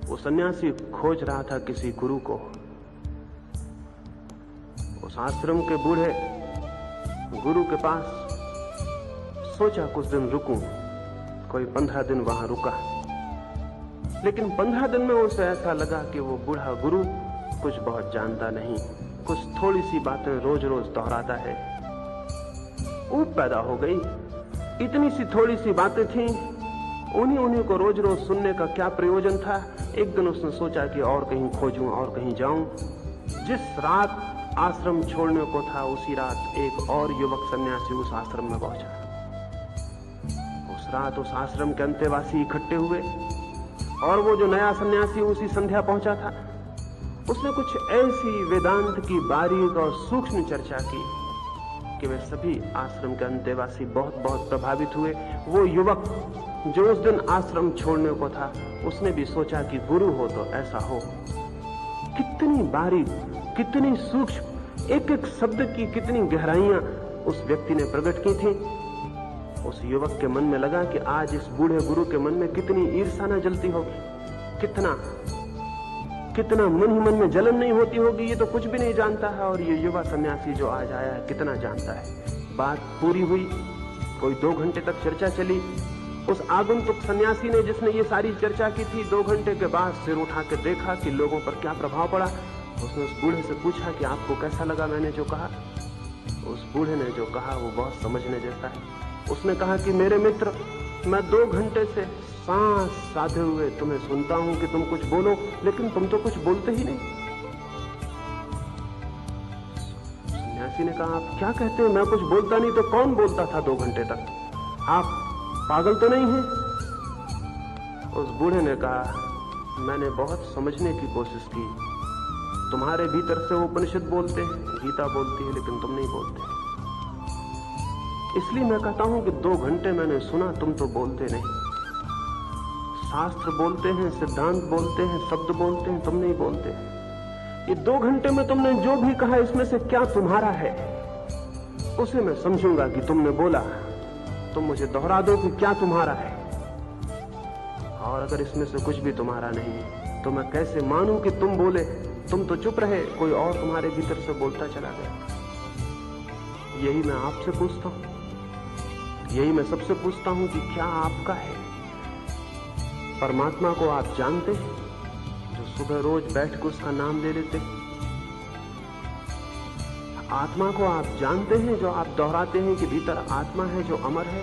वो सन्यासी खोज रहा था किसी गुरु को। उस आश्रम के बूढ़े गुरु के पास सोचा कुछ दिन रुकूं। कोई 15 दिन वहां रुका, लेकिन 15 दिन में उसे ऐसा लगा कि वो बूढ़ा गुरु कुछ बहुत जानता नहीं, कुछ थोड़ी सी बातें रोज रोज दोहराता है। ऊब पैदा हो गई। इतनी सी थोड़ी सी बातें थीं, उन्हीं को रोज रोज सुनने का क्या प्रयोजन था। एक दिन उसने सोचा कि और कहीं खोजूं और कहीं जाऊं। जिस रात आश्रम छोड़ने को था उसी रात एक और युवक सन्यासी उस आश्रम में पहुंचा। उस रात उस आश्रम के अंतेवासी इकट्ठे हुए और वो जो नया सन्यासी उसी संध्या पहुंचा था, उसने कुछ ऐसी वेदांत की बारीक और सूक्ष्म चर्चा की कि वे सभी आश्रम के अंतेवासी बहुत बहुत प्रभावित हुए। वो युवक जो उस दिन आश्रम छोड़ने को था, उसने भी सोचा कि गुरु हो तो ऐसा हो। कितनी बारीक, कितनी सूक्ष्म, एक एक शब्द की कितनी गहराइयां उस व्यक्ति ने प्रकट की थी। उस युवक के मन में लगा कि आज इस बूढ़े गुरु के मन में कितनी ईर्ष्या न जलती होगी, कितना मन ही मन में जलन नहीं होती होगी। ये तो कुछ भी नहीं जानता है और ये युवा सन्यासी जो आज आया है कितना जानता है। बात पूरी हुई, कोई 2 घंटे तक चर्चा चली। उस आगंतुक सन्यासी ने, जिसने ये सारी चर्चा की थी, 2 घंटे के बाद सिर उठा के देखा कि लोगों पर क्या प्रभाव पड़ा। उसने उस बूढ़े से पूछा कि आपको कैसा लगा मैंने जो कहा। उस बूढ़े ने जो कहा वो बहुत समझने जैसा है। उसने कहा कि मेरे मित्र, मैं 2 घंटे से सांस साधे हुए तुम्हें सुनता हूं कि तुम कुछ बोलो, लेकिन तुम तो कुछ बोलते ही नहीं। सन्यासी ने कहा, आप क्या कहते हैं? मैं कुछ बोलता नहीं तो कौन बोलता था 2 घंटे तक? आप पागल तो नहीं हैं? उस बूढ़े ने कहा, मैंने बहुत समझने की कोशिश की। तुम्हारे भीतर से उपनिषद बोलते हैं, गीता बोलती है, लेकिन तुम नहीं बोलते। इसलिए मैं कहता हूं कि 2 घंटे मैंने सुना, तुम तो बोलते नहीं। शास्त्र बोलते हैं, सिद्धांत बोलते हैं, शब्द बोलते हैं, तुम नहीं बोलते। ये 2 घंटे में तुमने जो भी कहा, इसमें से क्या तुम्हारा है, उसे मैं समझूंगा कि तुमने बोला। तुम मुझे दोहरा दो कि क्या तुम्हारा है, और अगर इसमें से कुछ भी तुम्हारा नहीं है तो मैं कैसे मानूं कि तुम बोले? तुम तो चुप रहे, कोई और तुम्हारे भीतर से बोलता चला गया। यही मैं आपसे पूछता हूं, यही मैं सबसे पूछता हूं कि क्या आपका है? परमात्मा को आप जानते हैं, जो सुबह रोज बैठ के उसका नाम ले लेते हैं? आत्मा को आप जानते हैं, जो आप दोहराते हैं कि भीतर आत्मा है जो अमर है?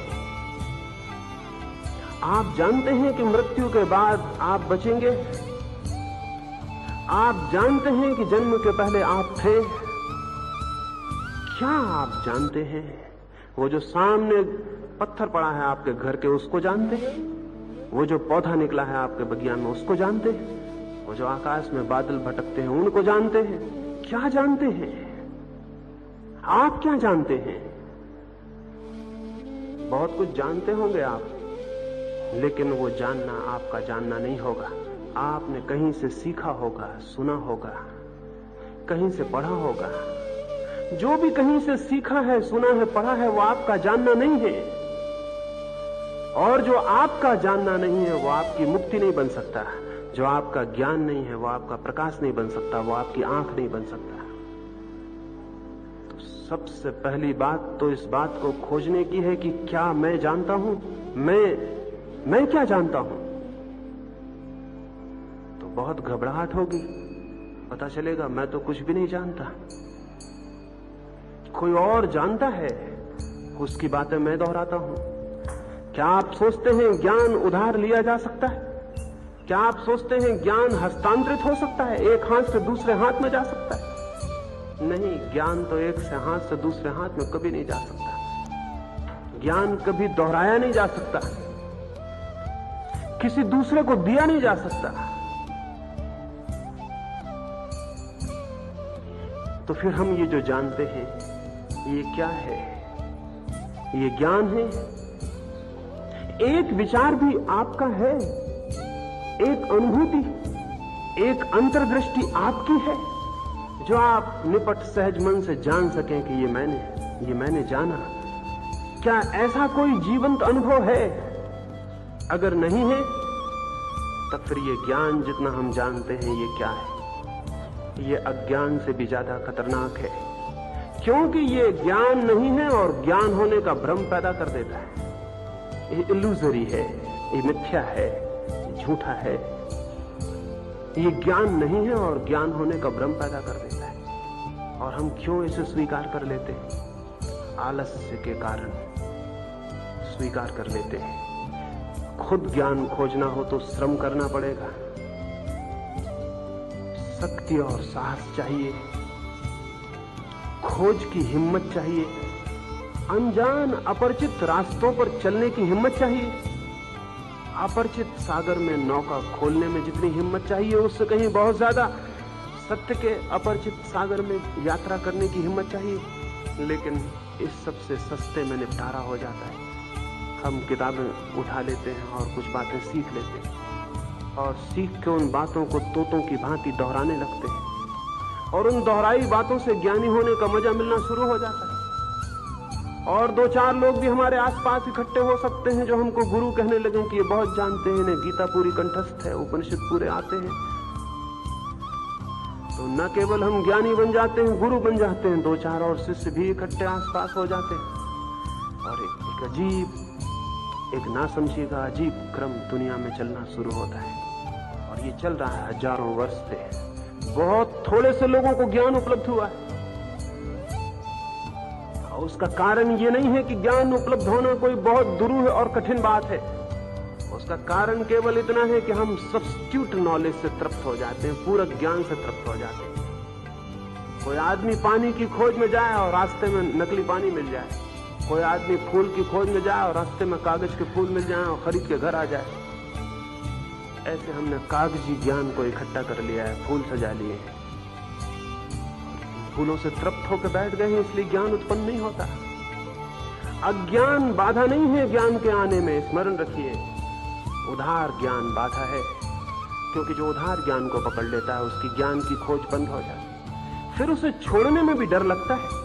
आप जानते हैं कि मृत्यु के बाद आप बचेंगे? आप जानते हैं कि जन्म के पहले आप थे? क्या आप जानते हैं? वो जो सामने पत्थर पड़ा है आपके घर के, उसको जानते हैं? वो जो पौधा निकला है आपके बगियान में, उसको जानते हैं? वो जो आकाश में बादल भटकते हैं, उनको जानते हैं? क्या जानते हैं? आप क्या जानते हैं? बहुत कुछ जानते होंगे आप, लेकिन वो जानना आपका जानना नहीं होगा। आपने कहीं से सीखा होगा, सुना होगा, कहीं से पढ़ा होगा। जो भी कहीं से सीखा है, सुना है, पढ़ा है, वो आपका जानना नहीं है। और जो आपका जानना नहीं है, वो आपकी मुक्ति नहीं बन सकता। जो आपका ज्ञान नहीं है, वो आपका प्रकाश नहीं बन सकता, वो आपकी आंख नहीं बन सकता। तो सबसे पहली बात तो इस बात को खोजने की है कि क्या मैं जानता हूं? मैं क्या जानता हूं? तो बहुत घबराहट होगी। पता चलेगा मैं तो कुछ भी नहीं जानता, कोई और जानता है, उसकी बातें मैं दोहराता हूं। क्या आप सोचते हैं ज्ञान उधार लिया जा सकता है? क्या आप सोचते हैं ज्ञान हस्तांतरित हो सकता है, एक हाथ से दूसरे हाथ में जा सकता है? नहीं, ज्ञान तो एक से हाथ से दूसरे हाथ में कभी नहीं जा सकता। ज्ञान कभी दोहराया नहीं जा सकता, किसी दूसरे को दिया नहीं जा सकता। तो फिर हम ये जो जानते हैं, ये क्या है? ये ज्ञान है? एक विचार भी आपका है, एक अनुभूति, एक अंतर्दृष्टि आपकी है, जो आप निपट सहज मन से जान सकें कि ये मैंने जाना। क्या ऐसा कोई जीवंत अनुभव है? अगर नहीं है, तब फिर ये ज्ञान जितना हम जानते हैं, ये क्या है? ये अज्ञान से भी ज्यादा खतरनाक है, क्योंकि ये ज्ञान नहीं है और ज्ञान होने का भ्रम पैदा कर देता है। ये इल्यूजरी है, ये मिथ्या है, ये झूठा है। ये ज्ञान नहीं है और ज्ञान होने का भ्रम पैदा कर देता है। और हम क्यों इसे स्वीकार कर लेते हैं? आलस्य के कारण स्वीकार कर लेते हैं। खुद ज्ञान खोजना हो तो श्रम करना पड़ेगा, शक्ति और साहस चाहिए, खोज की हिम्मत चाहिए, अनजान अपरिचित रास्तों पर चलने की हिम्मत चाहिए। अपरिचित सागर में नौका खोलने में जितनी हिम्मत चाहिए, उससे कहीं बहुत ज्यादा सत्य के अपरिचित सागर में यात्रा करने की हिम्मत चाहिए। लेकिन इस सबसे सस्ते में निपटारा हो जाता है। हम किताबें उठा लेते हैं और कुछ बातें सीख लेते हैं, और सीख के उन बातों को तोतों की भांति दोहराने लगते हैं, और उन दोहराई बातों से ज्ञानी होने का मजा मिलना शुरू हो जाता है। और दो चार लोग भी हमारे आसपास इकट्ठे हो सकते हैं जो हमको गुरु कहने लगे कि ये बहुत जानते हैं, इन्हें गीता पूरी कंठस्थ है, उपनिषद पूरे आते हैं। तो न केवल हम ज्ञानी बन जाते हैं, गुरु बन जाते हैं, दो चार और शिष्य भी इकट्ठे आसपास हो जाते हैं, और एक अजीब, एक नासमझी का अजीब क्रम दुनिया में चलना शुरू होता है। और ये चल रहा है हजारों वर्ष से। बहुत थोड़े से लोगों को ज्ञान उपलब्ध हुआ है। उसका कारण ये नहीं है कि ज्ञान उपलब्ध होना कोई बहुत दुरूह और कठिन बात है। उसका कारण केवल इतना है कि हम सब्स्टिट्यूट नॉलेज से तृप्त हो जाते हैं, पूरक ज्ञान से तृप्त हो जाते हैं। कोई आदमी पानी की खोज में जाए और रास्ते में नकली पानी मिल जाए, कोई आदमी फूल की खोज में जाए और रास्ते में कागज के फूल मिल जाए और खरीद के घर आ जाए। ऐसे हमने कागजी ज्ञान को इकट्ठा कर लिया है, फूल सजा लिए हैं, फूलों से तृप्त होकर बैठ गए हैं, इसलिए ज्ञान उत्पन्न नहीं होता। अज्ञान बाधा नहीं है ज्ञान के आने में, स्मरण रखिए। उधार ज्ञान बाधा है, क्योंकि जो उधार ज्ञान को पकड़ लेता है, उसकी ज्ञान की खोज बंद हो जाती है। फिर उसे छोड़ने में भी डर लगता है।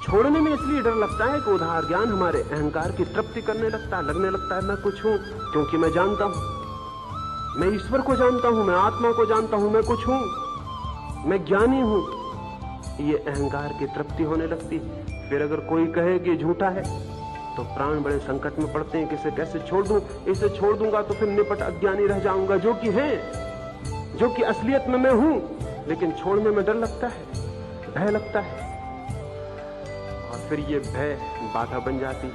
छोड़ने में इसलिए डर लगता है कि उधार ज्ञान हमारे अहंकार की तृप्ति करने लगता है, लगने लगता है मैं कुछ हूं, क्योंकि मैं जानता हूं, मैं ईश्वर को जानता हूं, मैं आत्मा को जानता हूं, मैं कुछ हूं, मैं ज्ञानी हूं। ये अहंकार की तृप्ति होने लगती। फिर अगर कोई कहे कि झूठा है, तो प्राण बड़े संकट में पड़ते हैं कि इसे कैसे छोड़ दूं, इसे छोड़ दूंगा तो फिर निपट अज्ञानी रह जाऊंगा, जो कि है, जो कि असलियत में मैं हूं, लेकिन छोड़ने में डर लगता है, भय लगता है। और फिर ये भय बाधा बन जाती,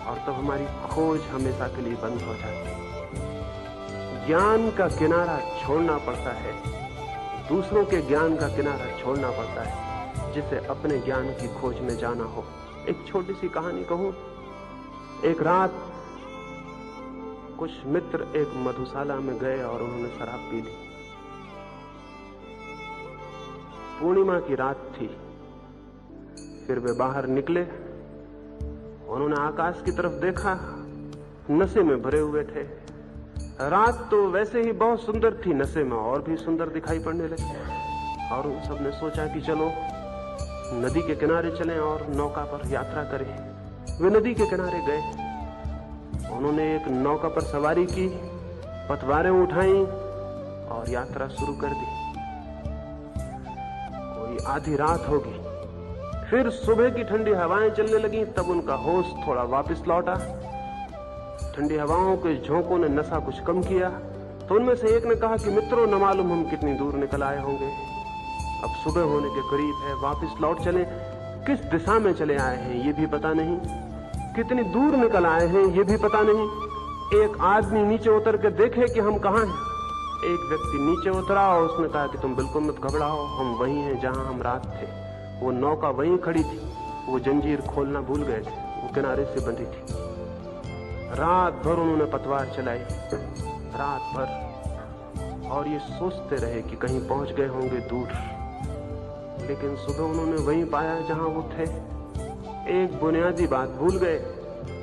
और तब हमारी खोज हमेशा के लिए बंद हो जाती। ज्ञान का किनारा छोड़ना पड़ता है, दूसरों के ज्ञान का किनारा छोड़ना पड़ता है जिसे अपने ज्ञान की खोज में जाना हो। एक छोटी सी कहानी कहूं। एक रात कुछ मित्र एक मधुशाला में गए और उन्होंने शराब पी ली। पूर्णिमा की रात थी। फिर वे बाहर निकले, उन्होंने आकाश की तरफ देखा, नशे में भरे हुए थे। रात तो वैसे ही बहुत सुंदर थी, नशे में और भी सुंदर दिखाई पड़ने लगी। और उन सब ने सोचा कि चलो नदी के किनारे चलें और नौका पर यात्रा करें। वे नदी के किनारे गए, उन्होंने एक नौका पर सवारी की, पतवारें उठाई और यात्रा शुरू कर दी। कोई आधी रात होगी। फिर सुबह की ठंडी हवाएं चलने लगी, तब उनका होश थोड़ा वापस लौटा। ठंडी हवाओं के झोंकों ने नशा कुछ कम किया। तो उनमें से एक ने कहा कि मित्रों, न मालूम हम कितनी दूर निकल आए होंगे, अब सुबह होने के करीब है, वापस लौट चलें। किस दिशा में चले आए हैं ये भी पता नहीं, कितनी दूर निकल आए हैं ये भी पता नहीं। एक आदमी नीचे उतर के देखे कि हम कहाँ हैं। एक व्यक्ति नीचे उतरा और उसने कहा कि तुम बिल्कुल मत घबराओ, हम वहीं हैं जहां हम रात थे। वो नौका वहीं खड़ी थी, वो जंजीर खोलना भूल गए थे, वो किनारे से बंधी थी। रात भर उन्होंने पतवार चलाई, रात भर, और ये सोचते रहे कि कहीं पहुंच गए होंगे दूर। लेकिन सुबह उन्होंने वहीं पाया जहां वो थे। एक बुनियादी बात भूल गए,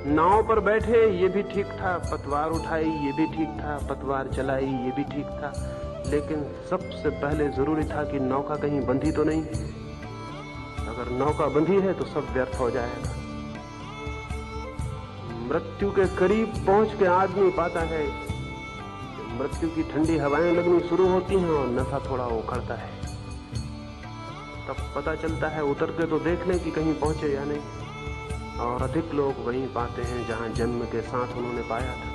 नाव पर बैठे ये भी ठीक था, पतवार उठाई ये भी ठीक था, पतवार चलाई ये भी ठीक था, लेकिन सबसे पहले जरूरी था कि नौका कहीं बंधी तो नहीं है। अगर नौका बंधी है तो सब व्यर्थ हो जाएगा। मृत्यु के करीब पहुंच के आदमी पाता है मृत्यु की ठंडी हवाएं लगनी शुरू होती हैं और नशा थोड़ा उखड़ता है। तब पता चलता है, उतर के तो देख लें कि कहीं पहुंचे या नहीं। और अधिक लोग वहीं पाते हैं जहां जन्म के साथ उन्होंने पाया था।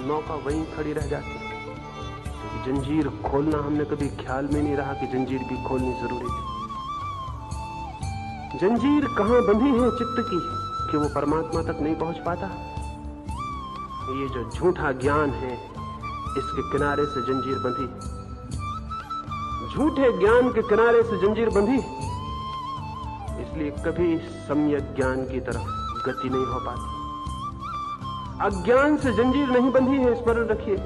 नौका वहीं खड़ी रह जाती है, क्योंकि जंजीर खोलना हमने कभी ख्याल में नहीं रहा कि जंजीर भी खोलनी जरूरी थी। जंजीर कहां बंधी है चित्त की कि वो परमात्मा तक नहीं पहुंच पाता। ये जो झूठा ज्ञान है, इसके किनारे से जंजीर बंधी, झूठे ज्ञान के किनारे से जंजीर बंधी, इसलिए कभी सम्यक ज्ञान की तरफ गति नहीं हो पाती। अज्ञान से जंजीर नहीं बंधी है, स्मरण रखिए,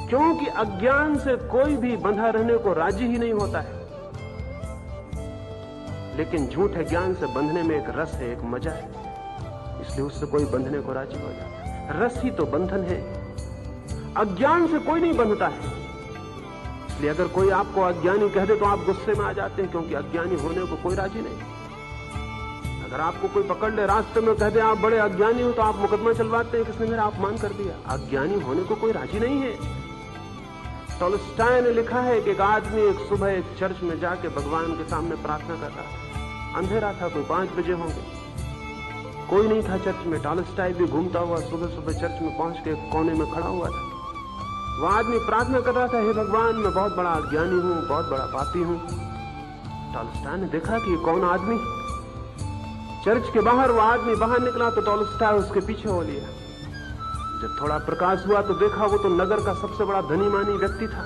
क्योंकि अज्ञान से कोई भी बंधा रहने को राजी ही नहीं होता है। लेकिन झूठे ज्ञान से बंधने में एक रस है, एक मजा है, इसलिए उससे कोई बंधने को राजी हो जाता है। रस ही तो बंधन है। अज्ञान से कोई नहीं बंधता है। इसलिए अगर कोई आपको अज्ञानी कह दे तो आप गुस्से में आ जाते हैं, क्योंकि अज्ञानी होने को कोई राजी नहीं। अगर आपको कोई पकड़ ले रास्ते में, कह दे आप बड़े अज्ञानी हो, तो आप मुकदमा चलवाते हैं, किसने मेरा अपमान कर दिया। अज्ञानी होने को कोई राजी नहीं है। टॉलस्टॉय ने लिखा है कि एक आदमी एक सुबह एक चर्च में जाके भगवान के सामने प्रार्थना कर रहा था। अंधेरा था, कोई 5 बजे होंगे, कोई नहीं था चर्च में। टॉलस्टॉय भी घूमता हुआ सुबह सुबह चर्च में पहुंच के कोने में खड़ा हुआ था। वह आदमी प्रार्थना कर रहा था, हे भगवान, मैं बहुत बड़ा अज्ञानी हूं, बहुत बड़ा पापी हूं। टॉलस्टॉय ने देखा कि कौन आदमी। चर्च के बाहर वो आदमी बाहर निकला तो टॉलस्टॉय उसके पीछे हो लिया। जब थोड़ा प्रकाश हुआ तो देखा वो तो नगर का सबसे बड़ा धनी मानी व्यक्ति था।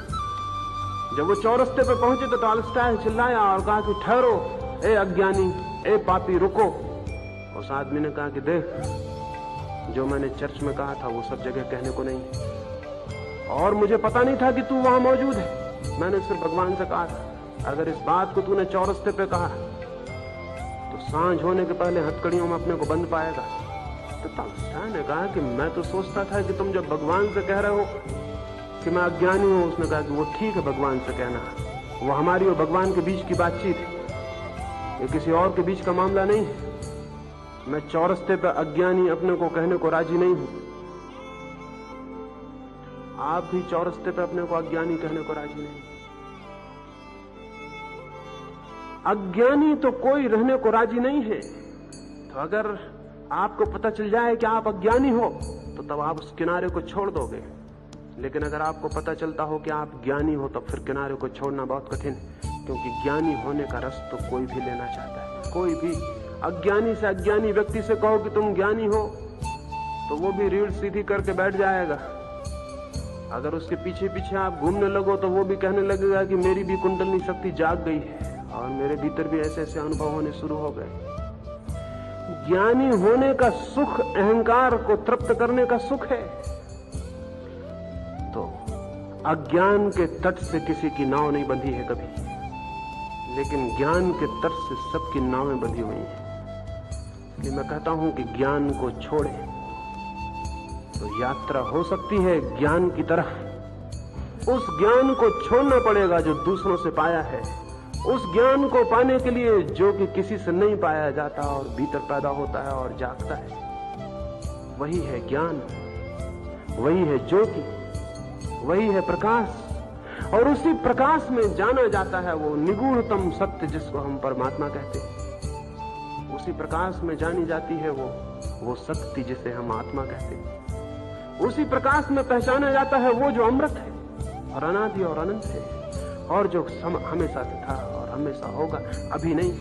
जब वो चौरस्ते पे पहुंचे तो टॉलस्टॉय चिल्लाया और कहा कि ठहरो, ए अज्ञानी, ए पापी, रुको। उस आदमी ने कहा कि देख, जो मैंने चर्च में कहा था वो सब जगह कहने को नहीं, और मुझे पता नहीं था कि तू वहां मौजूद है। मैंने सिर्फ भगवान से कहा था, अगर इस बात को तूने चौरस्ते पे कहा तो सांझ होने के पहले हथकड़ियों में अपने को बंद पाएगा। तो टॉलस्टॉय ने कहा कि मैं तो सोचता था कि तुम जब भगवान से कह रहे हो कि मैं अज्ञानी हूं, उसने कहा कि वो ठीक है भगवान से कहना, वो हमारी और भगवान के बीच की बातचीत है, ये किसी और के बीच का मामला नहीं है। मैं चौरस्ते पे अज्ञानी अपने को कहने को राजी नहीं हूं। आप भी चौरस्ते पे अपने को अज्ञानी कहने को राजी नहीं। अज्ञानी तो कोई रहने को राजी नहीं है। तो अगर आपको पता चल जाए कि आप अज्ञानी हो तो तब आप उस किनारे को छोड़ दोगे। लेकिन अगर आपको पता चलता हो कि आप ज्ञानी हो तब फिर किनारे को छोड़ना बहुत कठिन है, क्योंकि ज्ञानी होने का रस तो कोई भी लेना चाहता है। कोई भी अज्ञानी से अज्ञानी व्यक्ति से कहो कि तुम ज्ञानी हो तो वो भी रीढ़ सीधी करके बैठ जाएगा। अगर उसके पीछे पीछे आप घूमने लगो तो वो भी कहने लगेगा कि मेरी भी कुंडलनी शक्ति जाग गई है और मेरे भीतर भी ऐसे ऐसे अनुभव होने शुरू हो गए। ज्ञानी होने का सुख अहंकार को तृप्त करने का सुख है। तो अज्ञान के तट से किसी की नाव नहीं बंधी है कभी, लेकिन ज्ञान के तट से सबकी नावें बंधी हुई हैं। इसलिए मैं कहता हूं कि ज्ञान को छोड़ें तो यात्रा हो सकती है ज्ञान की तरफ। उस ज्ञान को छोड़ना पड़ेगा जो दूसरों से पाया है, उस ज्ञान को पाने के लिए जो कि किसी से नहीं पाया जाता और भीतर पैदा होता है और जागता है। वही है ज्ञान, वही है ज्योति, वही है प्रकाश। और उसी प्रकाश में जाना जाता है वो निगूढ़तम सत्य जिसको हम परमात्मा कहते हैं। उसी प्रकाश में जानी जाती है वो शक्ति जिसे हम आत्मा कहते हैं। उसी प्रकाश में पहचाना जाता है वो जो अमृत है और अनादि और अनंत है और जो हमेशा से था और हमेशा होगा। अभी नहीं,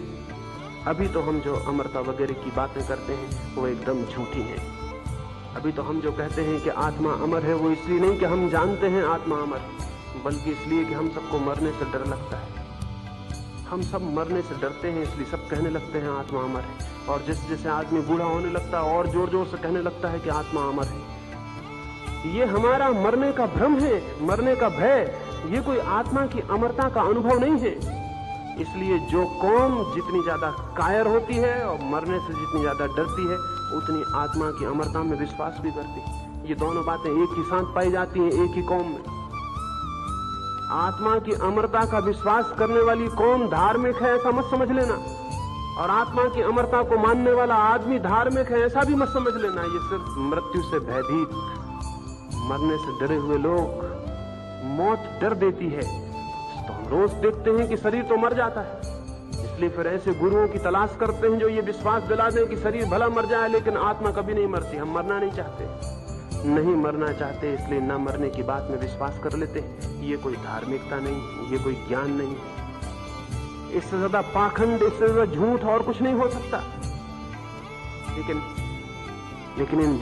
अभी तो हम जो अमरता वगैरह की बातें करते हैं वो एकदम झूठी हैं। अभी तो हम जो कहते हैं कि आत्मा अमर है वो इसलिए नहीं कि हम जानते हैं आत्मा अमर है, बल्कि इसलिए कि हम सबको मरने से डर लगता है। हम सब मरने से डरते हैं, इसलिए सब कहने लगते हैं आत्मा अमर है। और जैसे जैसे आदमी बूढ़ा होने लगता है और जोर जोर से कहने लगता है कि आत्मा अमर है। ये हमारा मरने का भ्रम है, मरने का भय। ये कोई आत्मा की अमरता का अनुभव नहीं है। इसलिए जो कौम जितनी ज्यादा कायर होती है और मरने से जितनी ज्यादा डरती है, उतनी आत्मा की अमरता में विश्वास भी करती है। ये दोनों बातें एक ही साथ पाई जाती हैं एक ही कौम में। आत्मा की अमरता का विश्वास करने वाली कौम धार्मिक है ऐसा मत समझ लेना, और आत्मा की अमरता को मानने वाला आदमी धार्मिक है ऐसा भी मत समझ लेना। ये सिर्फ मृत्यु से भयभीत, मरने से डरे हुए लोग, मौत डर देती है तो हम रोज देखते हैं कि शरीर तो मर जाता है। इसलिए फिर ऐसे गुरुओं की तलाश करते हैं जो ये विश्वास दिला दें कि शरीर भला मर जाए लेकिन आत्मा कभी नहीं मरती। हम मरना नहीं चाहते, नहीं मरना चाहते, इसलिए ना मरने की बात में विश्वास कर लेते हैं। ये कोई धार्मिकता नहीं है, ये कोई ज्ञान नहीं है। इससे ज्यादा पाखंड, इससे ज्यादा झूठ और कुछ नहीं हो सकता। लेकिन इन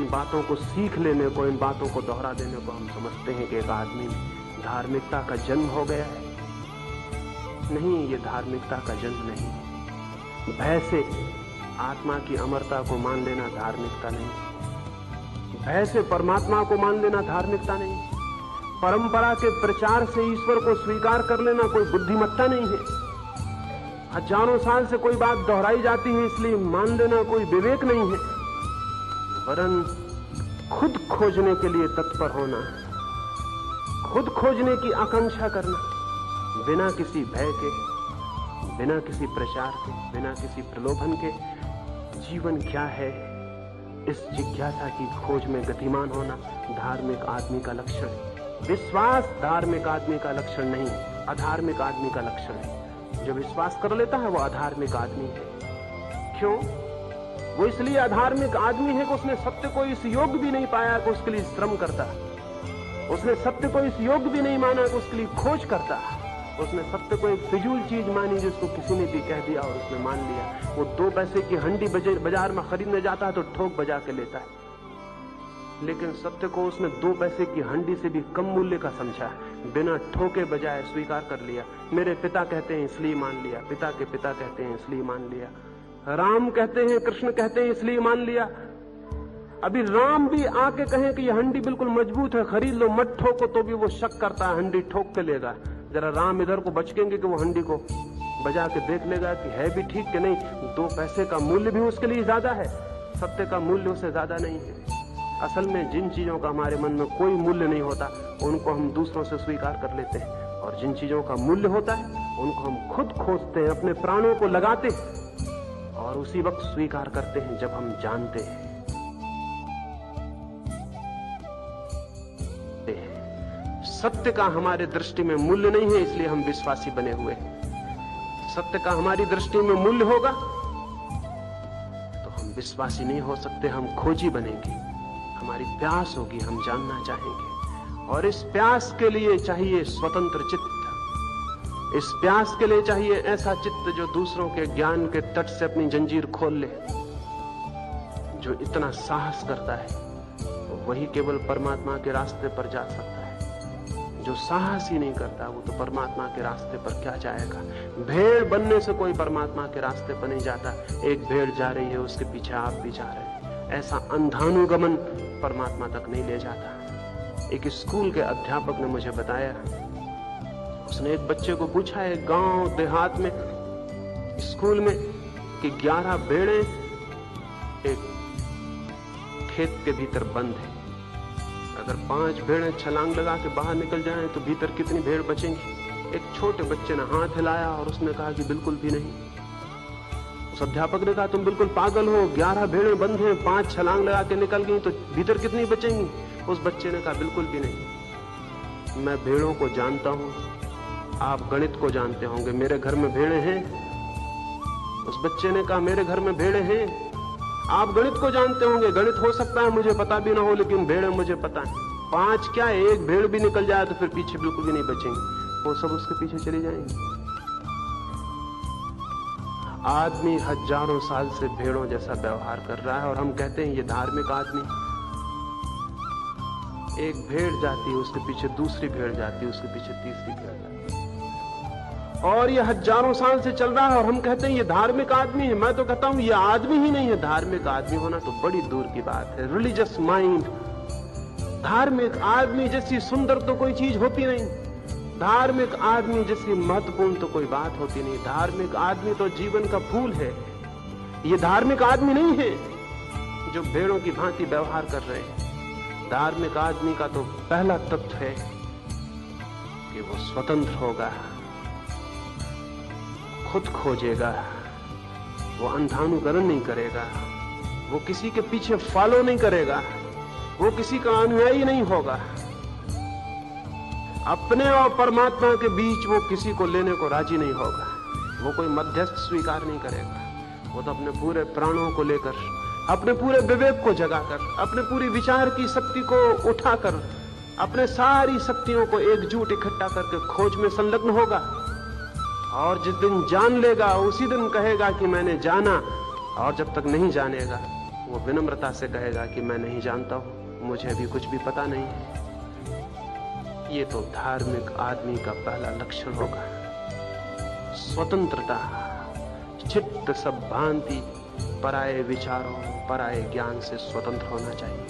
बातों को सीख लेने को, इन बातों को दोहरा देने को हम समझते हैं कि एक आदमी धार्मिकता का जन्म हो गया है। नहीं, ये धार्मिकता का जन्म नहीं। भय से आत्मा की अमरता को मान लेना धार्मिकता नहीं। भय से परमात्मा को मान लेना धार्मिकता नहीं। परंपरा के प्रचार से ईश्वर को स्वीकार कर लेना कोई बुद्धिमत्ता नहीं है। हजारों साल से कोई बात दोहराई जाती है इसलिए मान लेना कोई विवेक नहीं है। वरन खुद खोजने के लिए तत्पर होना, खुद खोजने की आकांक्षा करना, बिना किसी भय के, बिना किसी प्रचार के, बिना किसी प्रलोभन के। जीवन क्या है, इस जिज्ञासा की खोज में गतिमान होना धार्मिक आदमी का लक्षण है। विश्वास धार्मिक आदमी का लक्षण नहीं, अधार्मिक आदमी का लक्षण है। जो विश्वास कर लेता है वो अधार्मिक आदमी है। क्यों? वो इसलिए अधार्मिक आदमी है कि उसने सत्य को इस योग्य भी नहीं पाया कि उसके लिए श्रम करता। उसने सत्य को इस योग्य भी नहीं माना कि उसके लिए खोज करता। उसने सत्य को एक फिजूल चीज मानी जिसको किसी ने भी कह दिया और उसने मान लिया। वो 2 पैसे की हंडी बाजार में खरीदने जाता है तो ठोक बजा के लेता है, लेकिन सत्य को उसने 2 पैसे की हंडी से भी कम मूल्य का समझा, बिना ठोके बजाय स्वीकार कर लिया। मेरे पिता कहते हैं इसलिए मान लिया, पिता के पिता कहते हैं इसलिए मान लिया, राम कहते हैं, कृष्ण कहते हैं इसलिए मान लिया। अभी राम भी आके कहें कि ये हंडी बिल्कुल मजबूत है, खरीद लो, मत ठोको, तो भी वो शक करता है, हंडी ठोक के लेगा। जरा राम इधर को बचकेंगे कि वो हंडी को बजा के देख लेगा कि है भी ठीक कि नहीं। 2 पैसे का मूल्य भी उसके लिए ज्यादा है, सत्य का मूल्य उससे ज्यादा नहीं है। असल में जिन चीजों का हमारे मन में कोई मूल्य नहीं होता उनको हम दूसरों से स्वीकार कर लेते हैं, और जिन चीजों का मूल्य होता है उनको हम खुद खोजते हैं, अपने प्राणों को लगाते हैं और उसी वक्त स्वीकार करते हैं जब हम जानते हैं। सत्य का हमारे दृष्टि में मूल्य नहीं है इसलिए हम विश्वासी बने हुए हैं। सत्य का हमारी दृष्टि में मूल्य होगा तो हम विश्वासी नहीं हो सकते, हम खोजी बनेंगे। हमारी प्यास होगी, हम जानना चाहेंगे, और इस प्यास के लिए चाहिए स्वतंत्र चित्त। इस प्यास के लिए चाहिए ऐसा चित्त जो दूसरों के ज्ञान के तट से अपनी जंजीर खोल ले। जो इतना साहस करता है वही केवल परमात्मा के रास्ते पर जा सकता है। जो साहस ही नहीं करता वो तो परमात्मा के रास्ते पर क्या जाएगा। भेड़ बनने से कोई परमात्मा के रास्ते पर नहीं जाता। एक भेड़ जा रही है, उसके पीछे आप भी जा रहे हैं। ऐसा अंधानुगमन परमात्मा तक नहीं ले जाता। एक स्कूल के अध्यापक ने मुझे बताया, उसने एक बच्चे को पूछा है गांव देहात में स्कूल में कि 11 भेड़ें एक खेत के भीतर बंद है, अगर 5 भेड़ें छलांग लगा के बाहर निकल जाएं तो भीतर कितनी भेड़ बचेंगी। एक छोटे बच्चे ने हाथ हिलाया और उसने कहा कि बिल्कुल भी नहीं। उस अध्यापक ने कहा तुम बिल्कुल पागल हो, 11 भेड़ें बंद हैं, 5 छलांग लगा के निकल गई तो भीतर कितनी बचेंगी। उस बच्चे ने कहा बिल्कुल भी नहीं, मैं भेड़ों को जानता हूं, आप गणित को जानते होंगे, मेरे घर में भेड़ें हैं। उस बच्चे ने कहा मेरे घर में भेड़ें हैं, आप गणित को जानते होंगे, गणित हो सकता है मुझे पता भी ना हो, लेकिन भेड़ें मुझे पता है। 5 क्या, एक भेड़ भी निकल जाए तो फिर पीछे बिल्कुल भी नहीं बचेंगे, वो सब उसके पीछे चली जाएंगी। आदमी हजारों साल से भेड़ों जैसा व्यवहार कर रहा है और हम कहते हैं ये धार्मिक आदमी। एक भेड़ जाती है, उसके पीछे दूसरी भेड़ जाती है, उसके पीछे तीसरी भेड़ जाती है, और ये हजारों साल से चल रहा है और हम कहते हैं ये धार्मिक आदमी है। मैं तो कहता हूं ये आदमी ही नहीं है, धार्मिक आदमी होना तो बड़ी दूर की बात है। रिलीजियस माइंड, धार्मिक आदमी जैसी सुंदर तो कोई चीज होती नहीं, धार्मिक आदमी जैसी महत्वपूर्ण तो कोई बात होती नहीं। धार्मिक आदमी तो जीवन का फूल है। ये धार्मिक आदमी नहीं है जो भेड़ों की भांति व्यवहार कर रहे हैं। धार्मिक आदमी का तो पहला तत्व है कि वो स्वतंत्र होगा, खुद खोजेगा, वो अंधानुकरण नहीं करेगा, वो किसी के पीछे फॉलो नहीं करेगा, वो किसी का अनुयायी नहीं होगा। अपने और परमात्मा के बीच वो किसी को लेने को राजी नहीं होगा, वो कोई मध्यस्थ स्वीकार नहीं करेगा। वो तो अपने पूरे प्राणों को लेकर, अपने पूरे विवेक को जगाकर, अपने पूरी विचार की शक्ति को उठाकर, अपने सारी शक्तियों को एकजुट इकट्ठा करके खोज में संलग्न होगा। और जिस दिन जान लेगा उसी दिन कहेगा कि मैंने जाना, और जब तक नहीं जानेगा वो विनम्रता से कहेगा कि मैं नहीं जानता हूं, मुझे अभी कुछ भी पता नहीं है। ये तो धार्मिक आदमी का पहला लक्षण होगा, स्वतंत्रता। चित्त सब भांति पराये विचारों, पराये ज्ञान से स्वतंत्र होना चाहिए।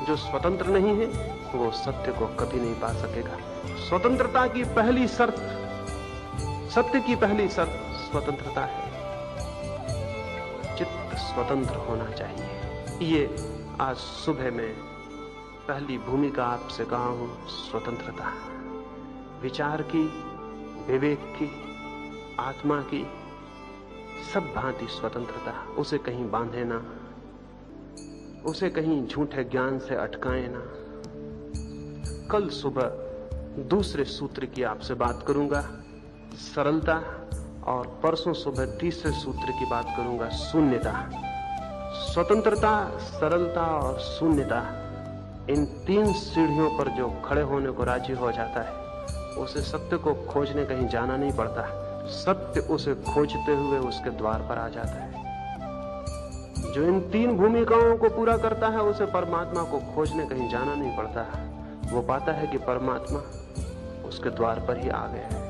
जो स्वतंत्र नहीं है वो सत्य को कभी नहीं पा सकेगा। स्वतंत्रता की पहली शर्त, सत्य की पहली शर्त स्वतंत्रता है। चित्त स्वतंत्र होना चाहिए। ये आज सुबह में पहली भूमिका आपसे कहा हूं, स्वतंत्रता। विचार की, विवेक की, आत्मा की, सब भांति स्वतंत्रता। उसे कहीं बांधे ना, उसे कहीं झूठे ज्ञान से अटकाए ना। कल सुबह दूसरे सूत्र की आपसे बात करूंगा, सरलता, और परसों सुबह तीसरे सूत्र की बात करूंगा, शून्यता। स्वतंत्रता, सरलता और शून्यता, इन 3 सीढ़ियों पर जो खड़े होने को राजी हो जाता है उसे सत्य को खोजने कहीं जाना नहीं पड़ता। सत्य उसे खोजते हुए उसके द्वार पर आ जाता है। जो इन 3 भूमिकाओं को पूरा करता है उसे परमात्मा को खोजने कहीं जाना नहीं पड़ता। वो पाता है कि परमात्मा उसके द्वार पर ही आ गया है।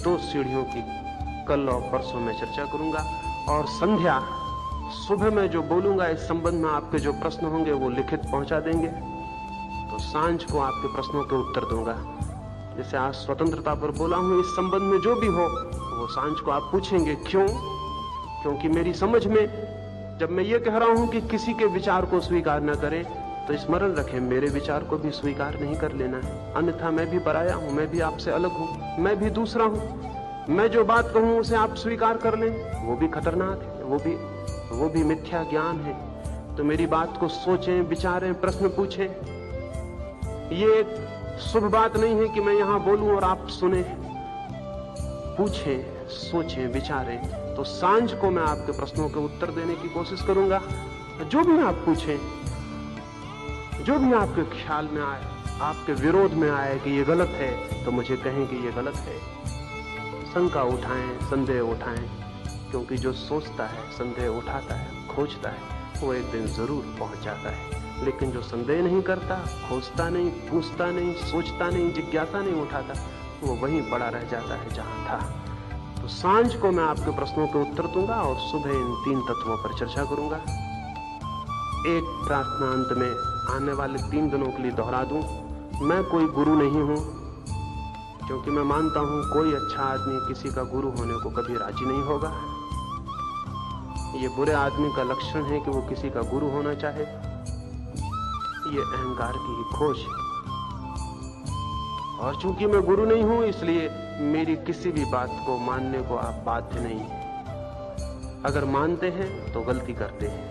2 सीढ़ियों की कल और परसों में चर्चा करूंगा, और संध्या सुबह में जो बोलूंगा इस संबंध में आपके जो प्रश्न होंगे वो लिखित पहुंचा देंगे, तो सांझ को आपके प्रश्नों के उत्तर दूंगा। जैसे आज स्वतंत्रता पर बोला हूं, इस संबंध में जो भी हो वो सांझ को आप पूछेंगे। क्यों? क्योंकि मेरी समझ में जब मैं ये कह रहा हूं कि किसी के विचार को स्वीकार न करें, तो स्मरण रखें मेरे विचार को भी स्वीकार नहीं कर लेना है। अन्यथा मैं भी पराया हूं, मैं भी आपसे अलग हूं, मैं भी दूसरा हूं। मैं जो बात कहूं उसे आप स्वीकार कर लें, वो भी खतरनाक है, वो भी मिथ्या ज्ञान है। तो मेरी बात को सोचें, विचारें, प्रश्न पूछें। ये एक शुभ बात नहीं है कि मैं यहां बोलूं और आप सुने। पूछें, सोचें, विचारें। तो सांझ को मैं आपके प्रश्नों के उत्तर देने की कोशिश करूंगा। जो भी आप पूछें, जो भी आपके ख्याल में आए, आपके विरोध में आए कि ये गलत है, तो मुझे कहें कि ये गलत है। शंका उठाएं, संदेह उठाएं, क्योंकि जो सोचता है संदेह उठाता है, खोजता है, वो एक दिन जरूर पहुंच जाता है। लेकिन जो संदेह नहीं करता, खोजता नहीं, पूछता नहीं, सोचता नहीं, जिज्ञासा नहीं उठाता, वो वहीं पड़ा रह जाता है जहां था। तो सांझ को मैं आपके प्रश्नों के उत्तर दूंगा और सुबह इन 3 तत्वों पर चर्चा करूंगा। एक प्रार्थना अंत में आने वाले 3 दिनों के लिए दोहरा दूं, मैं कोई गुरु नहीं हूं, क्योंकि मैं मानता हूं कोई अच्छा आदमी किसी का गुरु होने को कभी राजी नहीं होगा। ये बुरे आदमी का लक्षण है कि वो किसी का गुरु होना चाहे। ये अहंकार की ही खोज है। और चूंकि मैं गुरु नहीं हूं, इसलिए मेरी किसी भी बात को मानने को आप बाध्य नहीं हैं। अगर मानते हैं तो गलती करते हैं।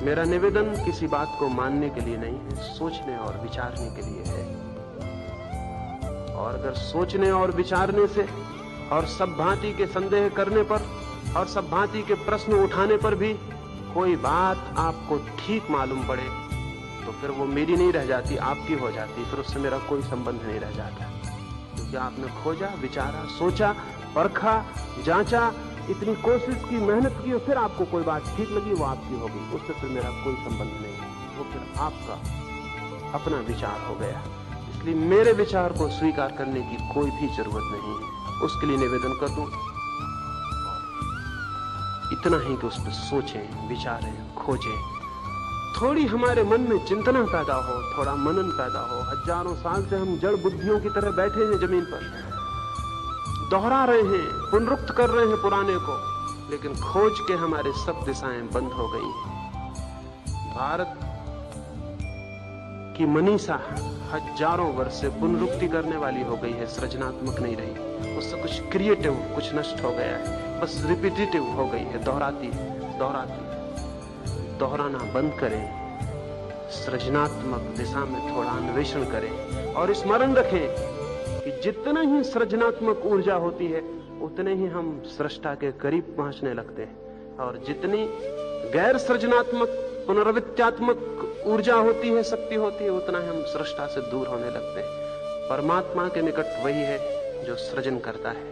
मेरा निवेदन किसी बात को मानने के लिए नहीं है, सोचने और विचारने के लिए है। और अगर सोचने और विचारने से और सब भांति के संदेह करने पर और सब भांति के प्रश्न उठाने पर भी कोई बात आपको ठीक मालूम पड़े, तो फिर वो मेरी नहीं रह जाती, आपकी हो जाती। फिर उससे मेरा कोई संबंध नहीं रह जाता, क्योंकि आपने खोजा, विचारा, सोचा, परखा, जांचा, इतनी कोशिश की, मेहनत की, और फिर आपको कोई बात ठीक लगी, वो आपकी हो गई। उससे फिर मेरा कोई संबंध नहीं, वो फिर आपका अपना विचार हो गया। इसलिए मेरे विचार को स्वीकार करने की कोई भी जरूरत नहीं है। उसके लिए निवेदन कर दूं इतना ही कि उस पर सोचें, विचारें, खोजें। थोड़ी हमारे मन में चिंतना पैदा हो, थोड़ा मनन पैदा हो। हजारों साल से हम जड़ बुद्धियों की तरह बैठे हैं जमीन पर, दोहरा रहे हैं, पुनरुक्त कर रहे हैं पुराने को, लेकिन खोज के हमारे सब दिशाएं बंद हो गई हैं। भारत की मनीषा हजारों वर्ष से पुनरुक्ति करने वाली हो गई है, सृजनात्मक नहीं रही। उससे कुछ क्रिएटिव, कुछ नष्ट हो गया है, बस रिपीटेटिव हो गई है, दोहराती दोहराती। दोहराना बंद करें, सृजनात्मक दिशा में थोड़ा अन्वेषण करें और स्मरण रखें कि जितना ही सृजनात्मक ऊर्जा होती है, उतने ही हम सृष्टा के करीब पहुंचने लगते हैं। और जितनी गैर सृजनात्मक, पुनर्वित्यात्मक ऊर्जा होती है, शक्ति होती है, उतना ही हम सृष्टा से दूर होने लगते हैं। परमात्मा के निकट वही है जो सृजन करता है।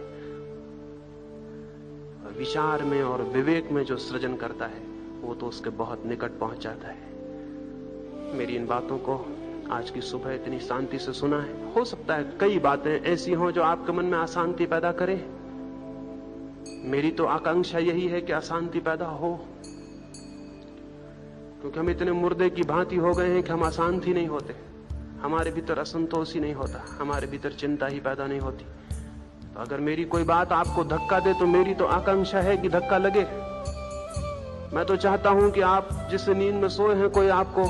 विचार में और विवेक में जो सृजन करता है, वो तो उसके बहुत निकट पहुंच जाता है। मेरी इन बातों को आज की सुबह इतनी शांति से सुना है। हो सकता है कई बातें ऐसी हों जो आपके मन में अशांति पैदा करें। मेरी तो आकांक्षा यही है कि अशांति पैदा हो, क्योंकि हम इतने मुर्दे की भांति हो गए हैं कि हम अशांत ही नहीं होते। हमारे भीतर असंतोष ही नहीं होता, हमारे भीतर चिंता ही पैदा नहीं होती। तो अगर मेरी कोई बात आपको धक्का दे, तो मेरी तो आकांक्षा है कि धक्का लगे। मैं तो चाहता हूं कि आप जिस नींद में सोए हैं, कोई आपको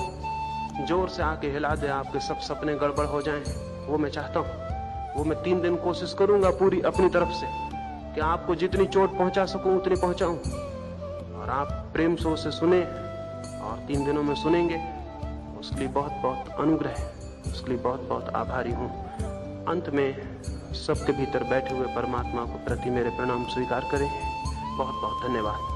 जोर से आके हिला दे, आपके सब सपने गड़बड़ हो जाएं। वो मैं चाहता हूं। वो मैं 3 दिन कोशिश करूंगा पूरी अपनी तरफ से कि आपको जितनी चोट पहुंचा सकूं उतनी पहुंचाऊं, और आप प्रेम से उसे सुने और 3 दिनों में सुनेंगे। उसके लिए बहुत बहुत अनुग्रह, उसके लिए बहुत बहुत आभारी हूं। अंत में सबके भीतर बैठे हुए परमात्मा को प्रति मेरे प्रणाम स्वीकार करें। बहुत बहुत धन्यवाद।